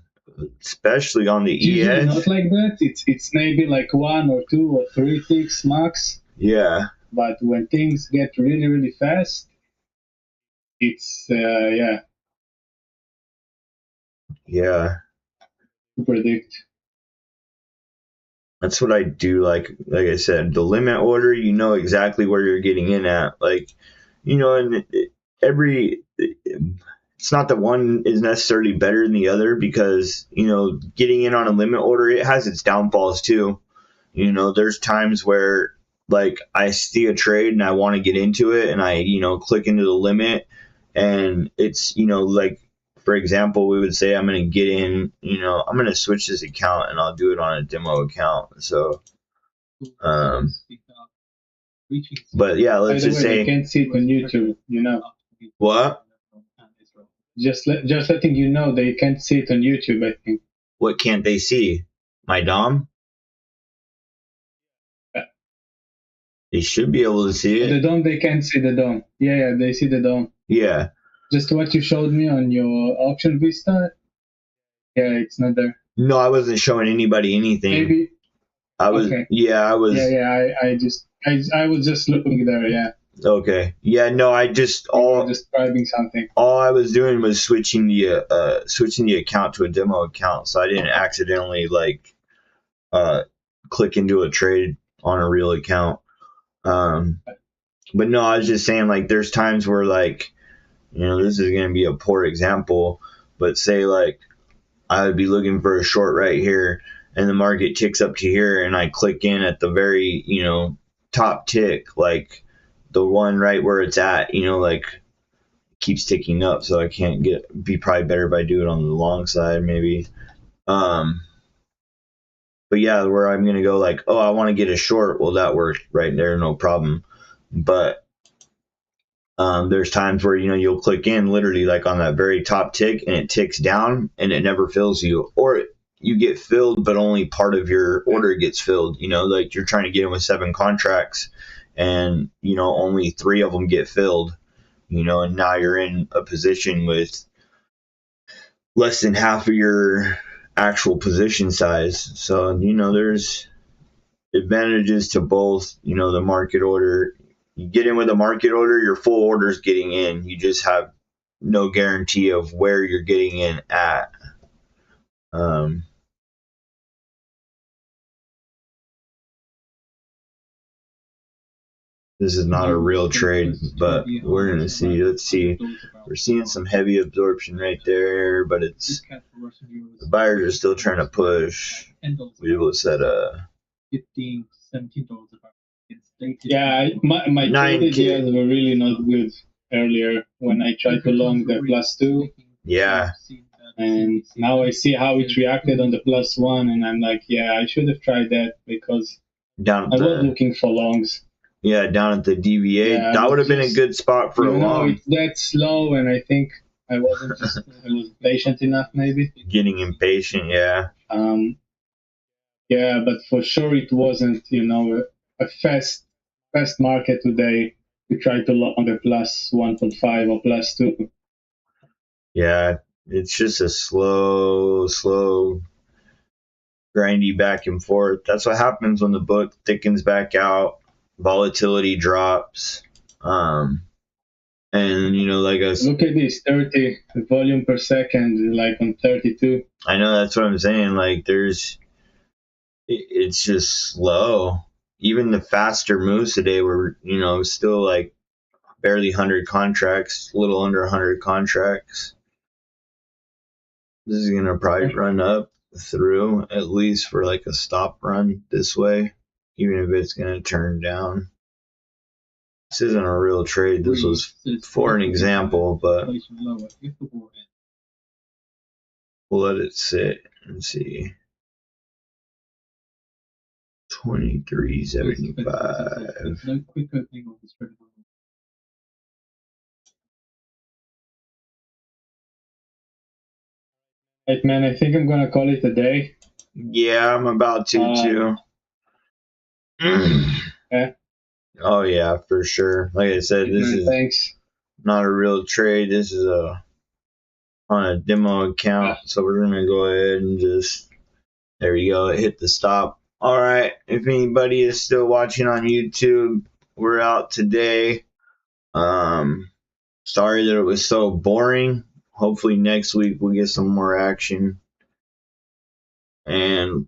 especially on the Usually ES. not like that. It's maybe like 1 or 2 or 3 ticks max. Yeah. But when things get really, really fast, it's yeah. Yeah. To predict. That's what I do. Like I said, the limit order, exactly where you're getting in at. Like, and it's not that one is necessarily better than the other, because, you know, getting in on a limit order, it has its downfalls too. You know, there's times where, like, I see a trade and I want to get into it, and I, you know, click into the limit, and it's, you know, like, for example, we would say I'm going to get in, you know, I'm going to switch this account and I'll do it on a demo account. So, but yeah, By let's the just way, they say, can't see it on YouTube, you know. what? Just letting you know, they can't see it on YouTube, I think. What can't they see? My DOM? Yeah. They should be able to see The it. DOM, they can't see the DOM. Yeah, they see the DOM. Yeah. Just what you showed me on your auction vista. Yeah, it's not there. No, I wasn't showing anybody anything. Maybe. I was, Okay. yeah, I was. Yeah. I was just looking there. Yeah. Okay. Yeah, no, I just You were describing something. all I was doing was switching the account to a demo account, so I didn't accidentally like click into a trade on a real account. But no, I was just saying, like, there's times where, like, you know, this is gonna be a poor example, but say like I would be looking for a short right here, and the market ticks up to here, and I click in at the very, you know, top tick, like the one right where it's at, you know, like keeps ticking up, so I can't be probably better if I do it on the long side maybe. But yeah, where I'm gonna go like, oh, I want to get a short, well, that worked right there, no problem. But there's times where, you know, you'll click in literally like on that very top tick, and it ticks down and it never fills you, or you get filled but only part of your order gets filled. You know, like you're trying to get in with 7 contracts, and, you know, only 3 of them get filled, you know, and now you're in a position with less than half of your actual position size. So, you know, there's advantages to both. You know, the market order, you get in with a market order, your full order is getting in. You just have no guarantee of where you're getting in at. This is not a real trade, but we're going to see. Let's see. We're seeing some heavy absorption right there, but it's the buyers are still trying to push. We will set a $15, $17 a barrel. Yeah, my trade ideas were really not good earlier when I tried to long the +2. Yeah. And now I see how it reacted on the +1, and I'm like, yeah, I should have tried that, because I was looking for longs. Yeah, down at the DVA. Yeah, that would have been a good spot for a long. It's that slow, and I think I wasn't patient enough, maybe. Getting impatient, yeah. Yeah, but for sure it wasn't, you know, a fast market today to try to long a +1.5 or +2. Yeah, it's just a slow, grindy back and forth. That's what happens when the book thickens back out. Volatility drops, and, you know, like I look at this 30 volume per second, like on 32. I know, that's what I'm saying. Like, it's just slow. Even the faster moves today were, you know, still like barely 100 contracts, a little under 100 contracts. This is gonna probably run up through, at least for like a stop run this way, even if it's gonna turn down. This isn't a real trade. This was for an example, but we'll let it sit and see. 23.75. No quick opening of the spread. Right, man, I think I'm gonna call it a day. Yeah, I'm about to too. Yeah. Oh yeah, for sure. Like I said, this is not a real trade. This is on a demo account. So we're gonna go ahead and just, there we go, hit the stop. All right, if anybody is still watching on YouTube, we're out today. Sorry that it was so boring. Hopefully next week we'll get some more action. And